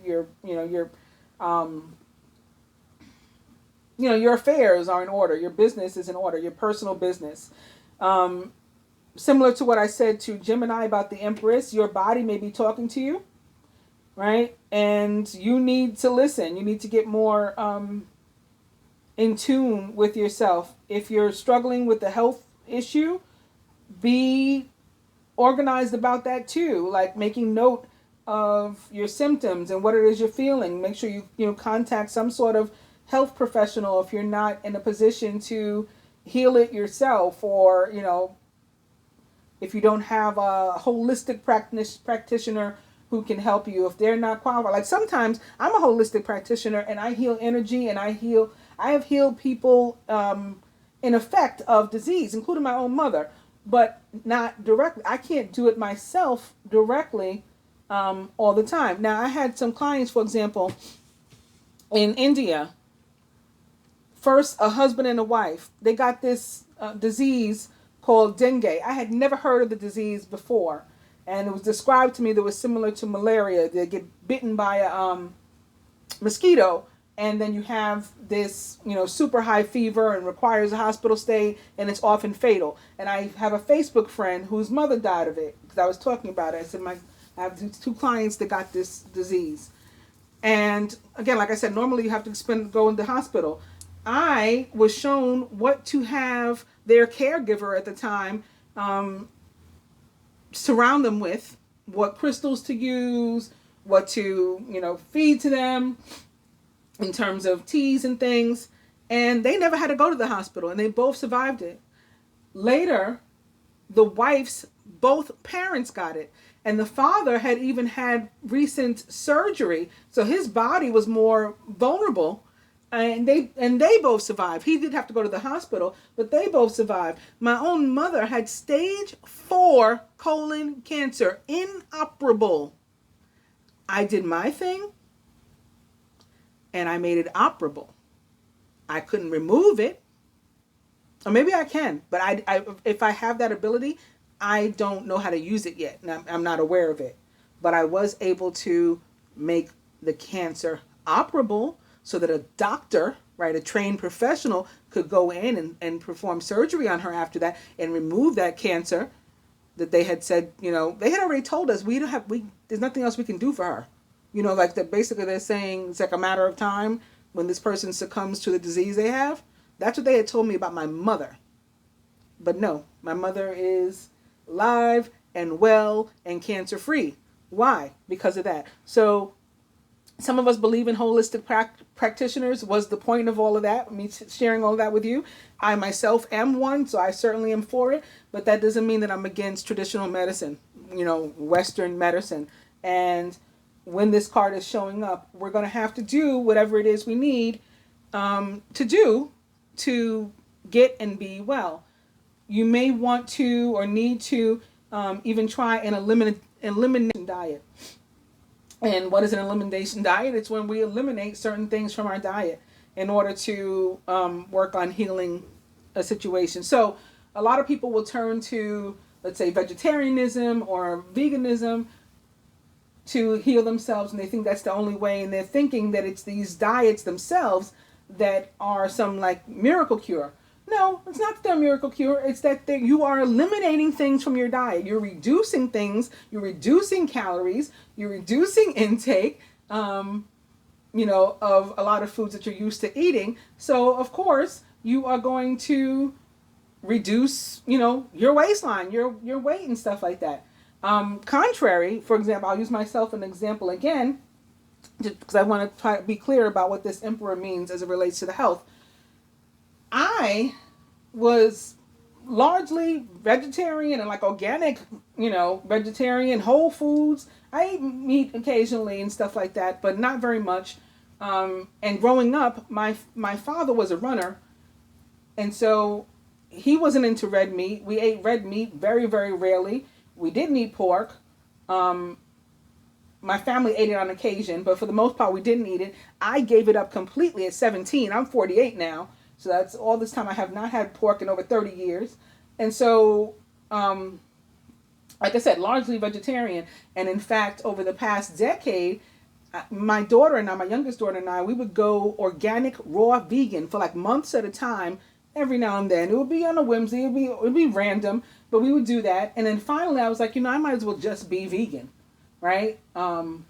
Speaker 1: affairs are in order. Your business is in order. Your personal business. Similar to what I said to Gemini about the Empress, your body may be talking to you, right? And you need to listen. You need to get more in tune with yourself. If you're struggling with a health issue, be organized about that too. Like making note of your symptoms and what it is you're feeling. Make sure you contact some sort of health professional if you're not in a position to heal it yourself, or if you don't have a holistic practitioner who can help you, if they're not qualified. Like sometimes I'm a holistic practitioner and I heal energy, and I have healed people in effect of disease, including my own mother, but not directly. I can't do it myself directly all the time. Now, I had some clients, for example, in India. First, a husband and a wife. They got this disease called dengue. I had never heard of the disease before, and it was described to me that it was similar to malaria. They get bitten by a mosquito, and then you have this, super high fever and requires a hospital stay, and it's often fatal. And I have a Facebook friend whose mother died of it, because I was talking about it. I said, I have two clients that got this disease. And again, like I said, normally you have to go in the hospital. I was shown what to have their caregiver at the time surround them with, what crystals to use, what to, feed to them in terms of teas and things. And they never had to go to the hospital, and they both survived it. Later, the wife's both parents got it. And the father had even had recent surgery, so his body was more vulnerable. And they both survived. He did have to go to the hospital, but they both survived. My own mother had stage 4 colon cancer, inoperable. I did my thing, and I made it operable. I couldn't remove it, or maybe I can, but if I have that ability, I don't know how to use it yet, and I'm not aware of it. But I was able to make the cancer operable so that a doctor, right, a trained professional, could go in and perform surgery on her after that and remove that cancer that they had said, they had already told us there's nothing else we can do for her. Like that basically they're saying it's like a matter of time when this person succumbs to the disease they have. That's what they had told me about my mother. But no, my mother is alive and well and cancer free. Why? Because of that. So some of us believe in holistic practitioners. Was the point of all of that, me sharing all of that with you. I myself am one, so I certainly am for it, but that doesn't mean that I'm against traditional medicine, Western medicine. And when this card is showing up, we're going to have to do whatever it is we need to do to get and be well. You may want to or need to even try an elimination diet. And what is an elimination diet? It's when we eliminate certain things from our diet in order to work on healing a situation. So a lot of people will turn to, let's say, vegetarianism or veganism to heal themselves, and they think that's the only way, and they're thinking that it's these diets themselves that are some like miracle cure. No, it's not their miracle cure. It's that you are eliminating things from your diet. You're reducing things. You're reducing calories. You're reducing intake, of a lot of foods that you're used to eating. So, of course, you are going to reduce, your waistline, your weight and stuff like that. Contrary, for example, I'll use myself an example again, because I want to try to be clear about what this emperor means as it relates to the health. I was largely vegetarian and like organic, vegetarian, whole foods. I eat meat occasionally and stuff like that, but not very much. And growing up, my father was a runner, and so he wasn't into red meat. We ate red meat very, very rarely. We didn't eat pork. My family ate it on occasion, but for the most part, we didn't eat it. I gave it up completely at 17. I'm 48 now. So that's all this time I have not had pork in over 30 years. And so, like I said, largely vegetarian. And in fact, over the past decade, my daughter and I, my youngest daughter and I, we would go organic, raw vegan for like months at a time, every now and then. It would be on a whimsy, it would be random, but we would do that. And then finally I was like, I might as well just be vegan, right? Until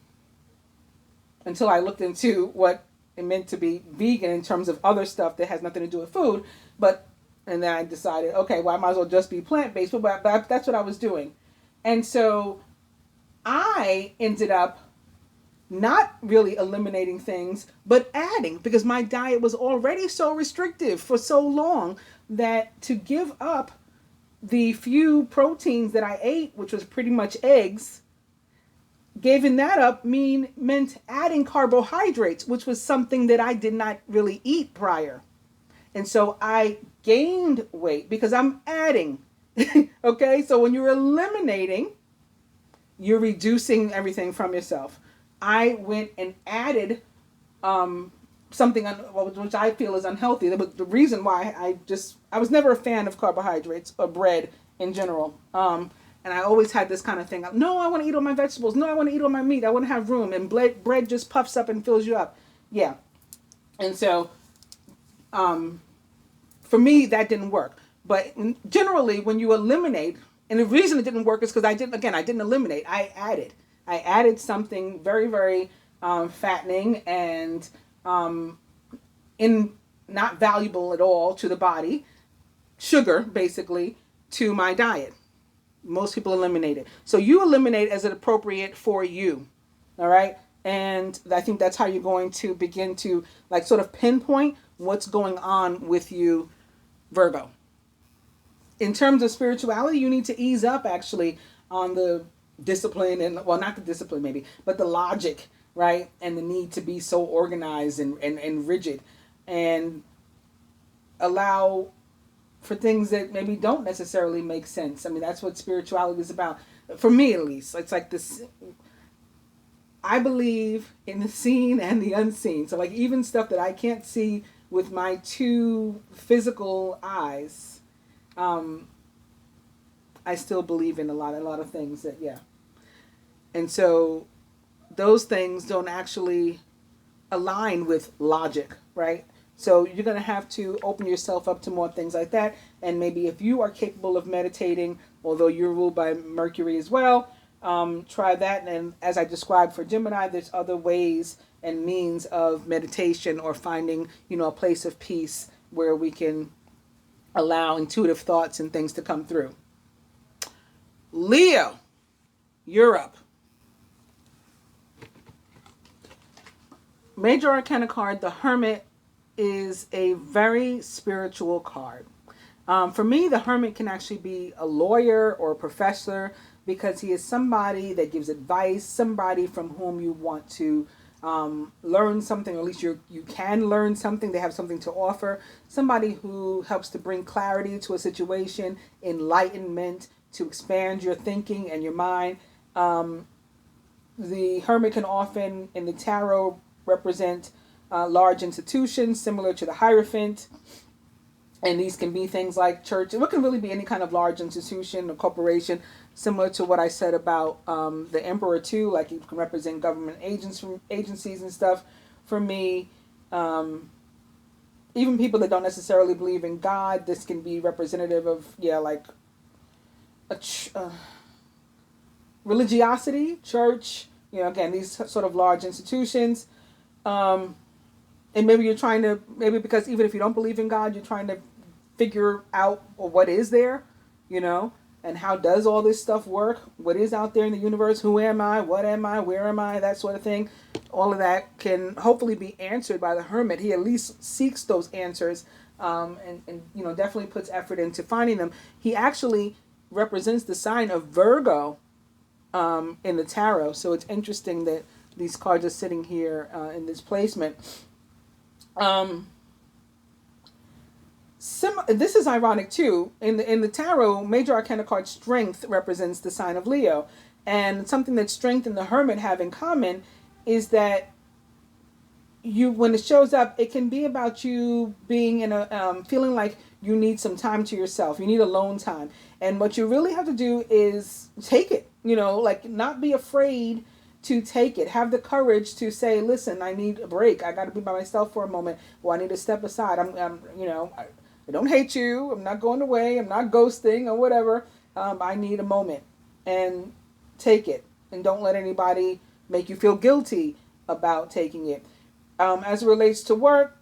Speaker 1: I looked into what it meant to be vegan in terms of other stuff that has nothing to do with food. And then I decided, okay, well, I might as well just be plant-based, but that's what I was doing. And so I ended up not really eliminating things, but adding, because my diet was already so restrictive for so long that to give up the few proteins that I ate, which was pretty much eggs, giving that up meant adding carbohydrates, which was something that I did not really eat prior. And so I gained weight because I'm adding. Okay, so when you're eliminating, you're reducing everything from yourself. I went and added something which I feel is unhealthy. That was the reason why I was never a fan of carbohydrates or bread in general. And I always had this kind of thing. No, I want to eat all my vegetables. No, I want to eat all my meat. I want to have room. And bread just puffs up and fills you up. Yeah. And so, for me, that didn't work. But generally, when you eliminate, and the reason it didn't work is because I didn't eliminate. I added something very, very fattening and in not valuable at all to the body, sugar basically, to my diet. Most people eliminate it. So you eliminate as it appropriate for you. All right. And I think that's how you're going to begin to like sort of pinpoint what's going on with you, Virgo. In terms of spirituality, you need to ease up actually on the discipline and, well, not the discipline maybe, but the logic, right? And the need to be so organized and rigid, and allow for things that maybe don't necessarily make sense. I mean, that's what spirituality is about. For me, at least, it's like this. I believe in the seen and the unseen. So like even stuff that I can't see with my two physical eyes, I still believe in a lot of things that, yeah. And so those things don't actually align with logic, right? So you're going to have to open yourself up to more things like that. And maybe if you are capable of meditating, although you're ruled by Mercury as well, try that. And as I described for Gemini, there's other ways and means of meditation or finding, a place of peace where we can allow intuitive thoughts and things to come through. Leo, you're up. Major Arcana card, the Hermit, is a very spiritual card. For me, the Hermit can actually be a lawyer or a professor, because he is somebody that gives advice, somebody from whom you want to learn something, or at least you can learn something. They have something to offer. Somebody who helps to bring clarity to a situation, enlightenment, to expand your thinking and your mind. The Hermit can often, in the tarot, represent large institutions similar to the Hierophant. And these can be things like church. It can really be any kind of large institution or corporation, similar to what I said about the Emperor too. Like it can represent government agencies and stuff. For me, even people that don't necessarily believe in God, this can be representative of, like a religiosity, church. Again, these sort of large institutions. And maybe you're trying to, because even if you don't believe in God, you're trying to figure out what is there, and how does all this stuff work? What is out there in the universe? Who am I? What am I? Where am I? That sort of thing. All of that can hopefully be answered by the Hermit. He at least seeks those answers, and definitely puts effort into finding them. He actually represents the sign of Virgo in the tarot. So it's interesting that these cards are sitting here in this placement. This is ironic too. In the tarot, Major Arcana card Strength represents the sign of Leo, and something that Strength and the Hermit have in common is that when it shows up, it can be about you being in a feeling like you need some time to yourself. You need alone time, and what you really have to do is take it. Like not be afraid to take it. Have the courage to say, listen, I need a break. I got to be by myself for a moment. Well, I need to step aside. I don't hate you. I'm not going away. I'm not ghosting or whatever. I need a moment, and take it. And don't let anybody make you feel guilty about taking it. As it relates to work,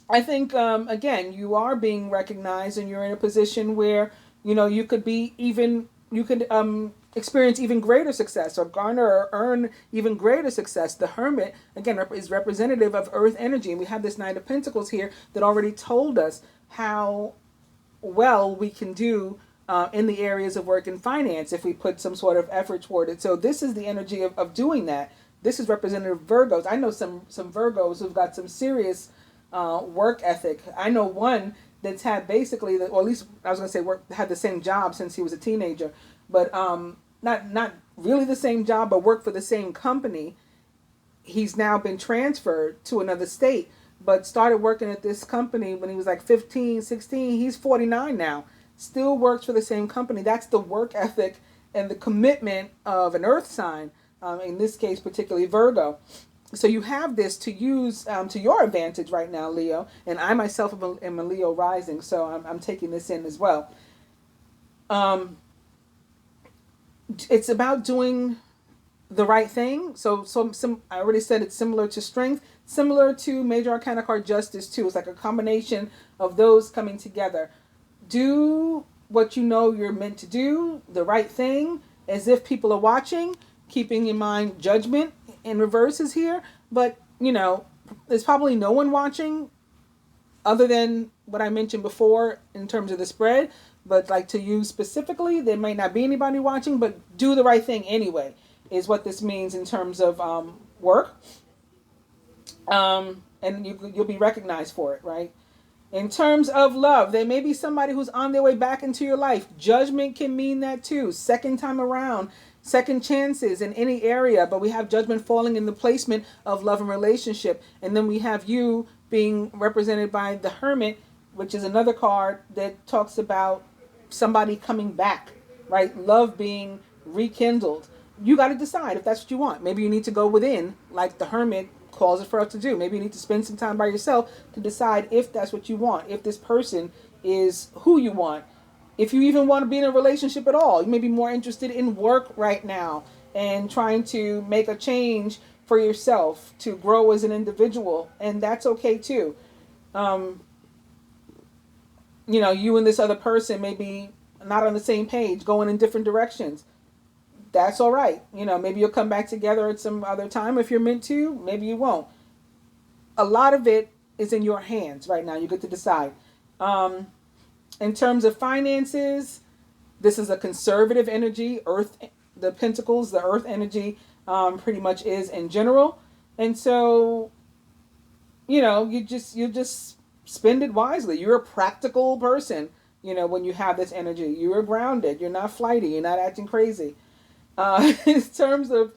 Speaker 1: I think, again, you are being recognized, and you're in a position where, you could be even, experience even greater success, or garner or earn even greater success. The Hermit, again, is representative of earth energy. And we have this Knight of Pentacles here that already told us how well we can do in the areas of work and finance if we put some sort of effort toward it. So this is the energy of doing that. This is representative of Virgos. I know some Virgos who've got some serious work ethic. I know one that's had basically, or at least I was going to say had the same job since he was a teenager, but not really the same job, but worked for the same company. He's now been transferred to another state, but started working at this company when he was like 15, 16. He's 49 now. Still works for the same company. That's the work ethic and the commitment of an earth sign, in this case, particularly Virgo. So you have this to use to your advantage right now, Leo. And I myself am a Leo rising, so I'm taking this in as well. It's about doing the right thing. So I already said it's similar to strength, similar to major arcana card justice too. It's like a combination of those coming together. Do what you know you're meant to do, the right thing, as if people are watching, keeping in mind judgment in reverse is here. But, there's probably no one watching other than what I mentioned before in terms of the spread. But like to you specifically, there might not be anybody watching, but do the right thing anyway, is what this means in terms of work. And you'll be recognized for it, right? In terms of love, there may be somebody who's on their way back into your life. Judgment can mean that too. Second time around, second chances in any area. But we have judgment falling in the placement of love and relationship. And then we have you being represented by the Hermit, which is another card that talks about somebody coming back, right? Love being rekindled. You got to decide if that's what you want. Maybe you need to go within, like the Hermit calls it for us to do. Maybe you need to spend some time by yourself to decide if that's what you want, if this person is who you want, if you even want to be in a relationship at all. You may be more interested in work right now and trying to make a change for yourself to grow as an individual, and that's okay too. You and this other person may be not on the same page, going in different directions. That's all right. Maybe you'll come back together at some other time if you're meant to. Maybe you won't. A lot of it is in your hands right now. You get to decide. In terms of finances, this is a conservative energy. Earth, the Pentacles, the Earth energy pretty much is in general. And so, you just spend it wisely. You're a practical person, when you have this energy. You're grounded. You're not flighty. You're not acting crazy. In terms of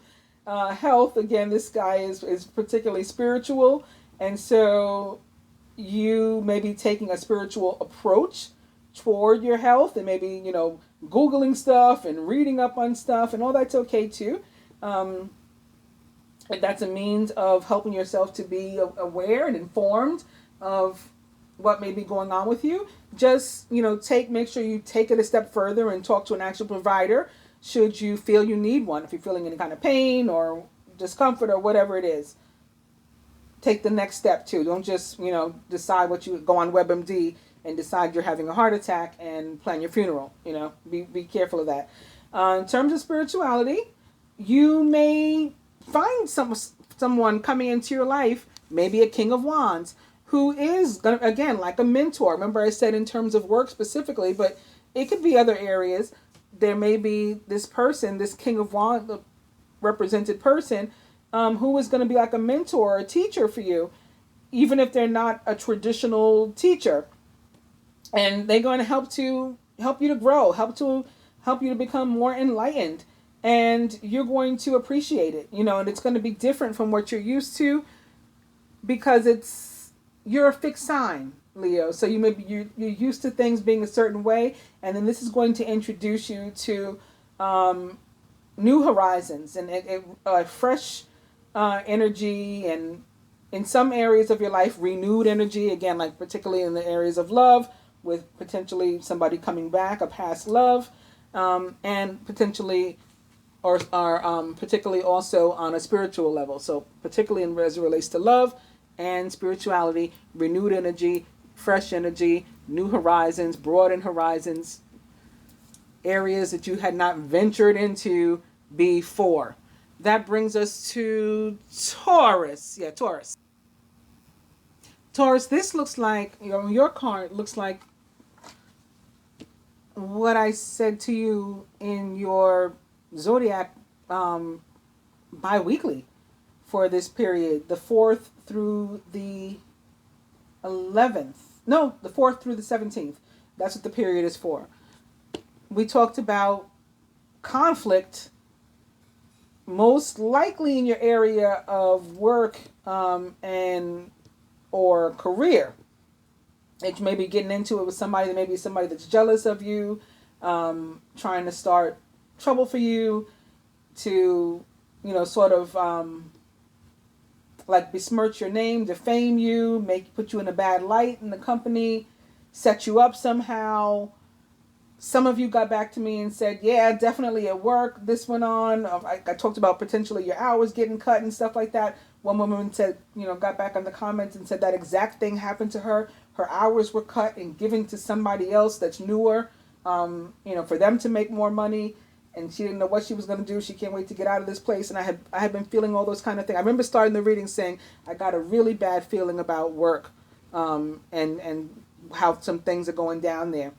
Speaker 1: health, again, this guy is particularly spiritual. And so you may be taking a spiritual approach toward your health and maybe, Googling stuff and reading up on stuff, and all that's okay too. That's a means of helping yourself to be aware and informed of what may be going on with you. Just, make sure you take it a step further and talk to an actual provider should you feel you need one. If you're feeling any kind of pain or discomfort or whatever it is, take the next step too. Don't just, decide what you go on WebMD and decide you're having a heart attack and plan your funeral. Be careful of that. In terms of spirituality, you may find someone coming into your life, maybe a King of Wands, who is gonna, again, like a mentor. Remember I said in terms of work specifically, but it could be other areas. There may be this person, this King of Wands, the represented person, who is going to be like a mentor or a teacher for you, even if they're not a traditional teacher. And they're going to help you to grow, help you to become more enlightened. And you're going to appreciate it, and it's going to be different from what you're used to because you're a fixed sign, Leo. So you're used to things being a certain way, and then this is going to introduce you to new horizons and fresh energy, and in some areas of your life, renewed energy. Again, like particularly in the areas of love, with potentially somebody coming back, a past love, and potentially, or particularly also on a spiritual level. So particularly as it relates to love and spirituality, renewed energy, fresh energy, new horizons, broadened horizons, areas that you had not ventured into before. That brings us to Taurus. Yeah, Taurus. Taurus, this looks like, your card looks like what I said to you in your zodiac bi-weekly for this period, the 4th through the 11th. No, the 4th through the 17th. That's what the period is for. We talked about conflict, most likely in your area of work and or career. That you may be getting into it with somebody, that may be somebody that's jealous of you, trying to start trouble for you, to, sort of like besmirch your name, defame you, put you in a bad light in the company, set you up somehow. Some of you got back to me and said, yeah, definitely at work, this went on. I talked about potentially your hours getting cut and stuff like that. One woman said, got back on the comments and said that exact thing happened to her. Her hours were cut and given to somebody else that's newer, for them to make more money. And she didn't know what she was going to do. She can't wait to get out of this place. And I had been feeling all those kind of things. I remember starting the reading saying, I got a really bad feeling about work, and how some things are going down there.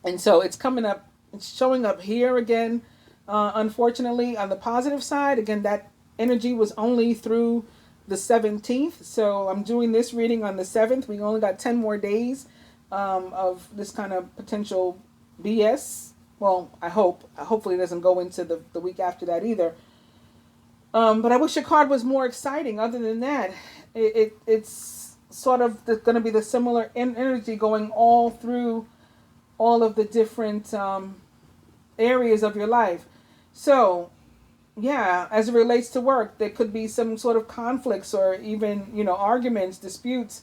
Speaker 1: And so it's coming up, it's showing up here again. Unfortunately, on the positive side, again, that energy was only through the 17th. So I'm doing this reading on the 7th. We only got 10 more days of this kind of potential BS. Well, I hope. Hopefully it doesn't go into the week after that either. But I wish your card was more exciting. Other than that, it's sort of going to be the similar energy going all through all of the different areas of your life. So, yeah, as it relates to work, there could be some sort of conflicts or even, arguments, disputes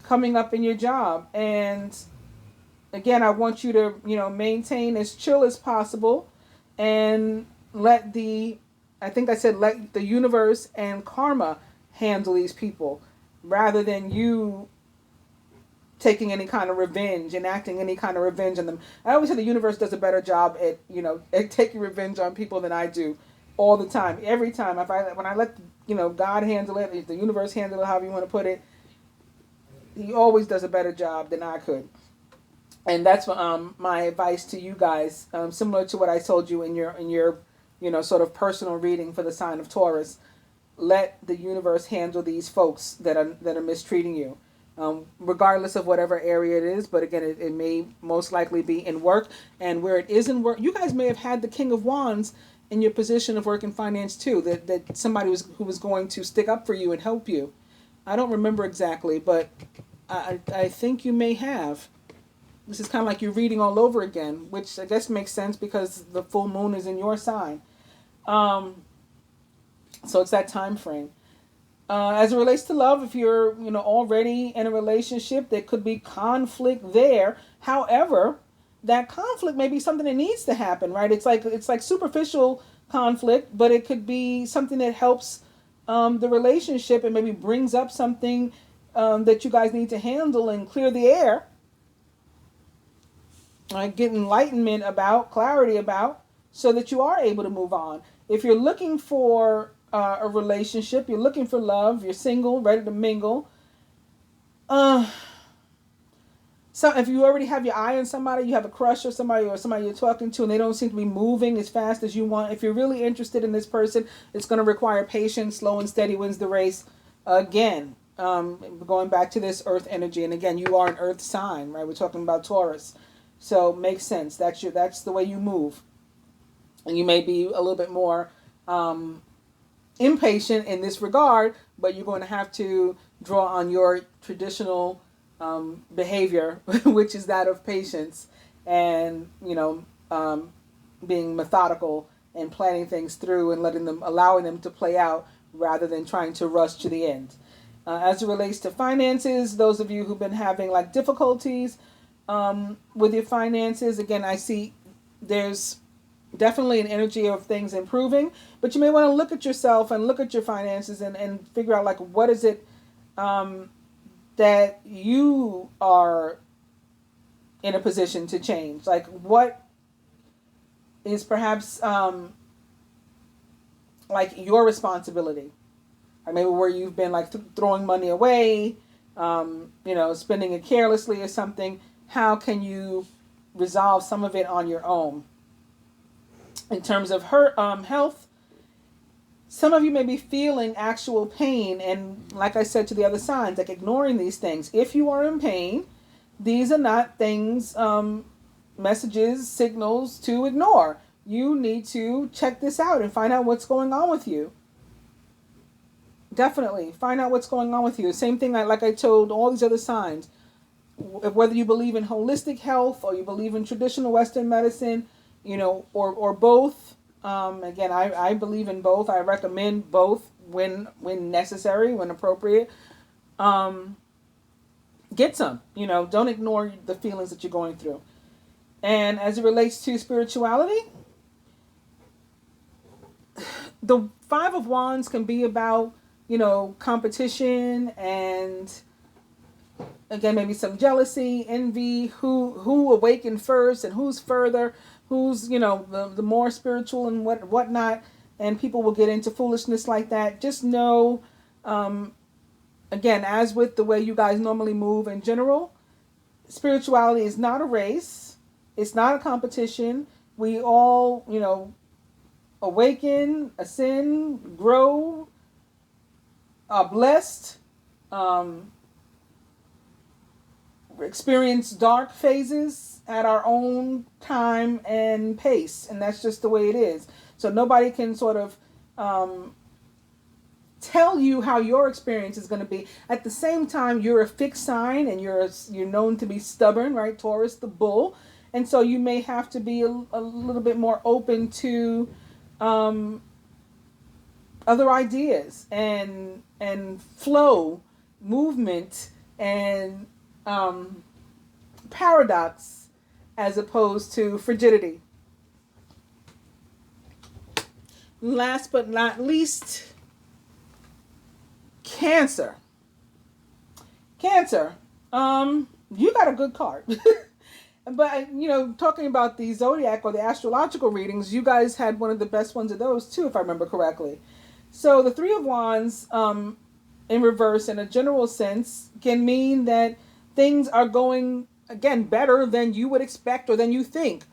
Speaker 1: coming up in your job. And again, I want you to, maintain as chill as possible and let the universe and karma handle these people rather than you taking any kind of revenge, enacting any kind of revenge on them. I always say the universe does a better job at taking revenge on people than I do all the time. Every time. When I let, God handle it, if the universe handle it, however you want to put it, he always does a better job than I could. And that's my advice to you guys, similar to what I told you in your sort of personal reading for the sign of Taurus. Let the universe handle these folks that are mistreating you. Regardless of whatever area it is, but again, it may most likely be in work, and where it is in work, you guys may have had the King of Wands in your position of work and finance too, that somebody who was going to stick up for you and help you. I don't remember exactly, but I think you may have. This is kind of like you're reading all over again, which I guess makes sense because the full moon is in your sign. So it's that time frame. As it relates to love, if you're, already in a relationship, there could be conflict there. However, that conflict may be something that needs to happen, right? It's like superficial conflict, but it could be something that helps the relationship and maybe brings up something that you guys need to handle and clear the air. Get enlightenment about, clarity about, so that you are able to move on. If you're looking for a relationship, you're looking for love, you're single, ready to mingle. So if you already have your eye on somebody, you have a crush or somebody you're talking to, and they don't seem to be moving as fast as you want. If you're really interested in this person, it's going to require patience. Slow and steady wins the race. Again, going back to this earth energy, and again, you are an earth sign, right? We're talking about Taurus. So makes sense. That's the way you move. And you may be a little bit more impatient in this regard, but you're going to have to draw on your traditional behavior, which is that of patience and, being methodical and planning things through and allowing them to play out rather than trying to rush to the end. As it relates to finances, those of you who've been having difficulties with your finances, again, I see there's definitely an energy of things improving, but you may want to look at yourself and look at your finances and figure out what is it that you are in a position to change. What is perhaps your responsibility, or maybe where you've been throwing money away, spending it carelessly or something. How can you resolve some of it on your own? In terms of her health, some of you may be feeling actual pain, and like I said to the other signs, ignoring these things. If you are in pain, these are not things, messages, signals to ignore. You need to check this out and find out what's going on with you. Definitely find out what's going on with you. Same thing like I told all these other signs. Whether you believe in holistic health or you believe in traditional Western medicine, or both. Again, I believe in both. I recommend both when necessary, when appropriate. Get some, don't ignore the feelings that you're going through. And as it relates to spirituality, the Five of Wands can be about, competition and, again, maybe some jealousy, envy, who awakened first and who's further, who's, the more spiritual and whatnot. And people will get into foolishness like that. Just know, again, as with the way you guys normally move in general, spirituality is not a race. It's not a competition. We all, awaken, ascend, grow, are blessed, experience dark phases at our own time and pace. And that's just the way it is. So nobody can sort of tell you how your experience is going to be. At the same time, you're a fixed sign and you're known to be stubborn, right? Taurus, the bull. And so you may have to be a little bit more open to other ideas and flow, movement, and paradox, as opposed to frigidity. Last but not least, Cancer. Cancer, you got a good card. But, talking about the zodiac or the astrological readings, you guys had one of the best ones of those too, if I remember correctly. So the Three of Wands, in reverse, in a general sense, can mean that things are going, again, better than you would expect or than you think.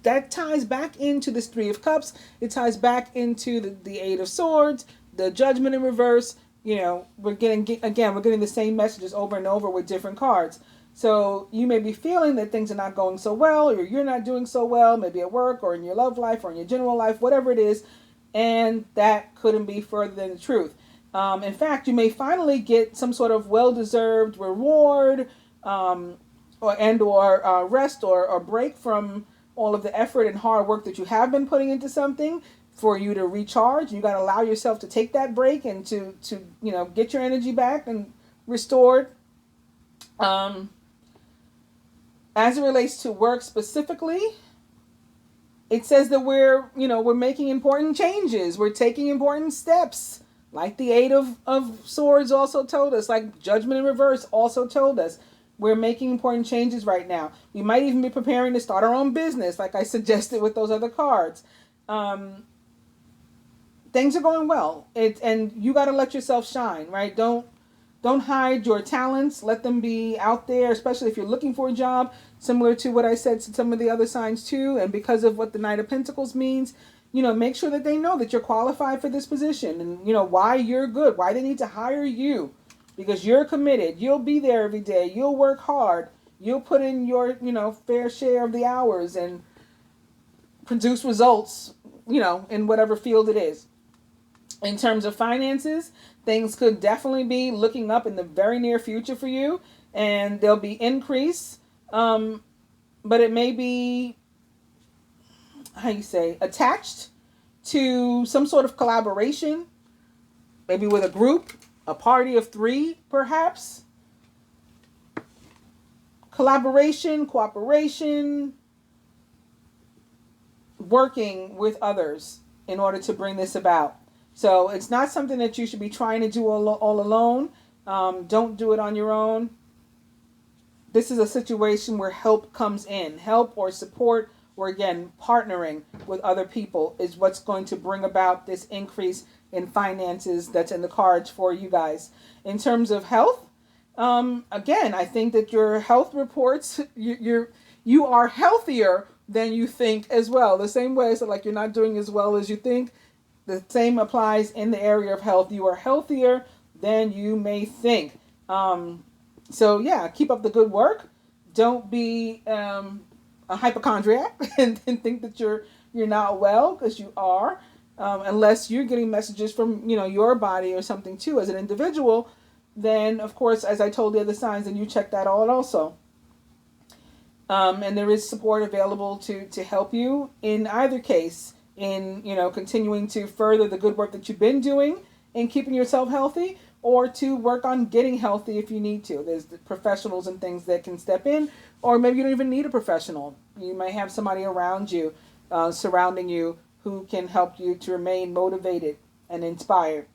Speaker 1: That ties back into this Three of Cups. It ties back into the Eight of Swords, the Judgment in reverse. We're getting the same messages over and over with different cards. So you may be feeling that things are not going so well, or you're not doing so well, maybe at work or in your love life or in your general life, whatever it is, and that couldn't be further than the truth. In fact, you may finally get some sort of well-deserved reward, or rest or break from all of the effort and hard work that you have been putting into something, for you to recharge. You got to allow yourself to take that break and to get your energy back and restored. As it relates to work specifically, it says that we're making important changes. We're taking important steps. Like the Eight of Swords also told us, like Judgment in reverse also told us, we're making important changes right now. We might even be preparing to start our own business, like I suggested with those other cards. Things are going well. And you got to let yourself shine, right? Don't hide your talents. Let them be out there, especially if you're looking for a job, similar to what I said to some of the other signs too. And because of what the Knight of Pentacles means, make sure that they know that you're qualified for this position and, why you're good, why they need to hire you, because you're committed. You'll be there every day. You'll work hard. You'll put in your, fair share of the hours and produce results, in whatever field it is. In terms of finances, things could definitely be looking up in the very near future for you, and there'll be increase. But it may be, attached to some sort of collaboration, maybe with a group, a party of three, perhaps. Collaboration, cooperation, working with others in order to bring this about. So it's not something that you should be trying to do all alone. Don't do it on your own. This is a situation where help comes in. Help or support, or again, partnering with other people is what's going to bring about this increase in finances that's in the cards for you guys. In terms of health, again, I think that your health reports, you are healthier than you think as well. The same way, so like you're not doing as well as you think, the same applies in the area of health. You are healthier than you may think. So yeah, keep up the good work. Don't be a hypochondriac and think that you're not well, because you are. Unless you're getting messages from your body or something too as an individual, then of course, as I told the other signs, then you check that out also. And there is support available to help you in either case, in continuing to further the good work that you've been doing in keeping yourself healthy, or to work on getting healthy if you need to. There's the professionals and things that can step in, or maybe you don't even need a professional. You may have somebody around you, surrounding you, who can help you to remain motivated and inspired.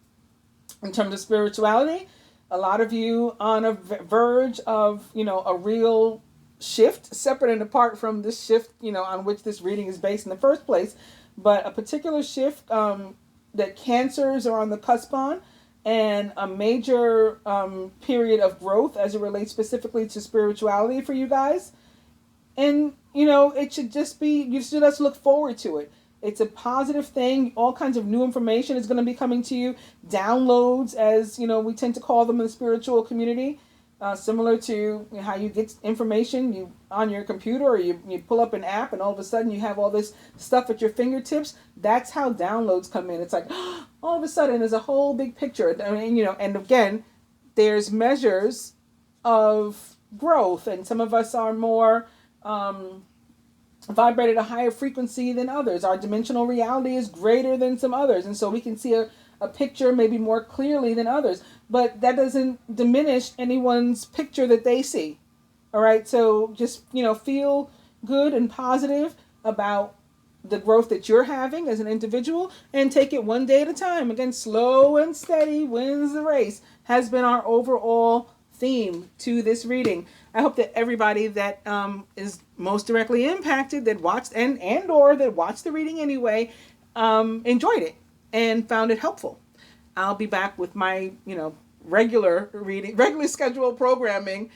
Speaker 1: In terms of spirituality, a lot of you on a verge of, a real shift, separate and apart from this shift, on which this reading is based in the first place, but a particular shift that Cancers are on the cusp on, and a major period of growth as it relates specifically to spirituality for you guys. And, it should just be, you should just look forward to it. It's a positive thing. All kinds of new information is going to be coming to you. Downloads, as, we tend to call them in the spiritual community. Similar to how you get information on your computer, or you pull up an app and all of a sudden you have all this stuff at your fingertips. That's how downloads come in. It's like, all of a sudden there's a whole big picture. I mean, and again, there's measures of growth, and some of us are more vibrate at a higher frequency than others. Our dimensional reality is greater than some others, and so we can see a picture maybe more clearly than others, but that doesn't diminish anyone's picture that they see. All right, so just feel good and positive about the growth that you're having as an individual, and take it one day at a time. Again, slow and steady wins the race has been our overall theme to this reading. I hope that everybody that is most directly impacted, that watched and or that watched the reading anyway, enjoyed it and found it helpful. I'll be back with my, regularly scheduled programming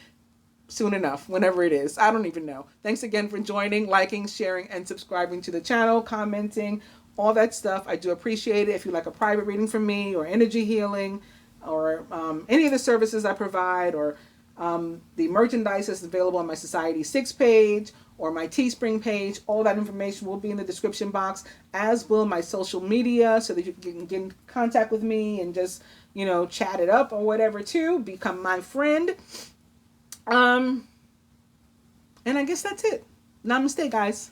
Speaker 1: soon enough, whenever it is. I don't even know. Thanks again for joining, liking, sharing, and subscribing to the channel, commenting, all that stuff. I do appreciate it. If you like a private reading from me, or energy healing, or any of the services I provide, or the merchandise is available on my Society 6 page or my Teespring page. All that information will be in the description box, as will my social media, so that you can get in contact with me and just, chat it up or whatever too. Become my friend. And I guess that's it. Namaste, guys.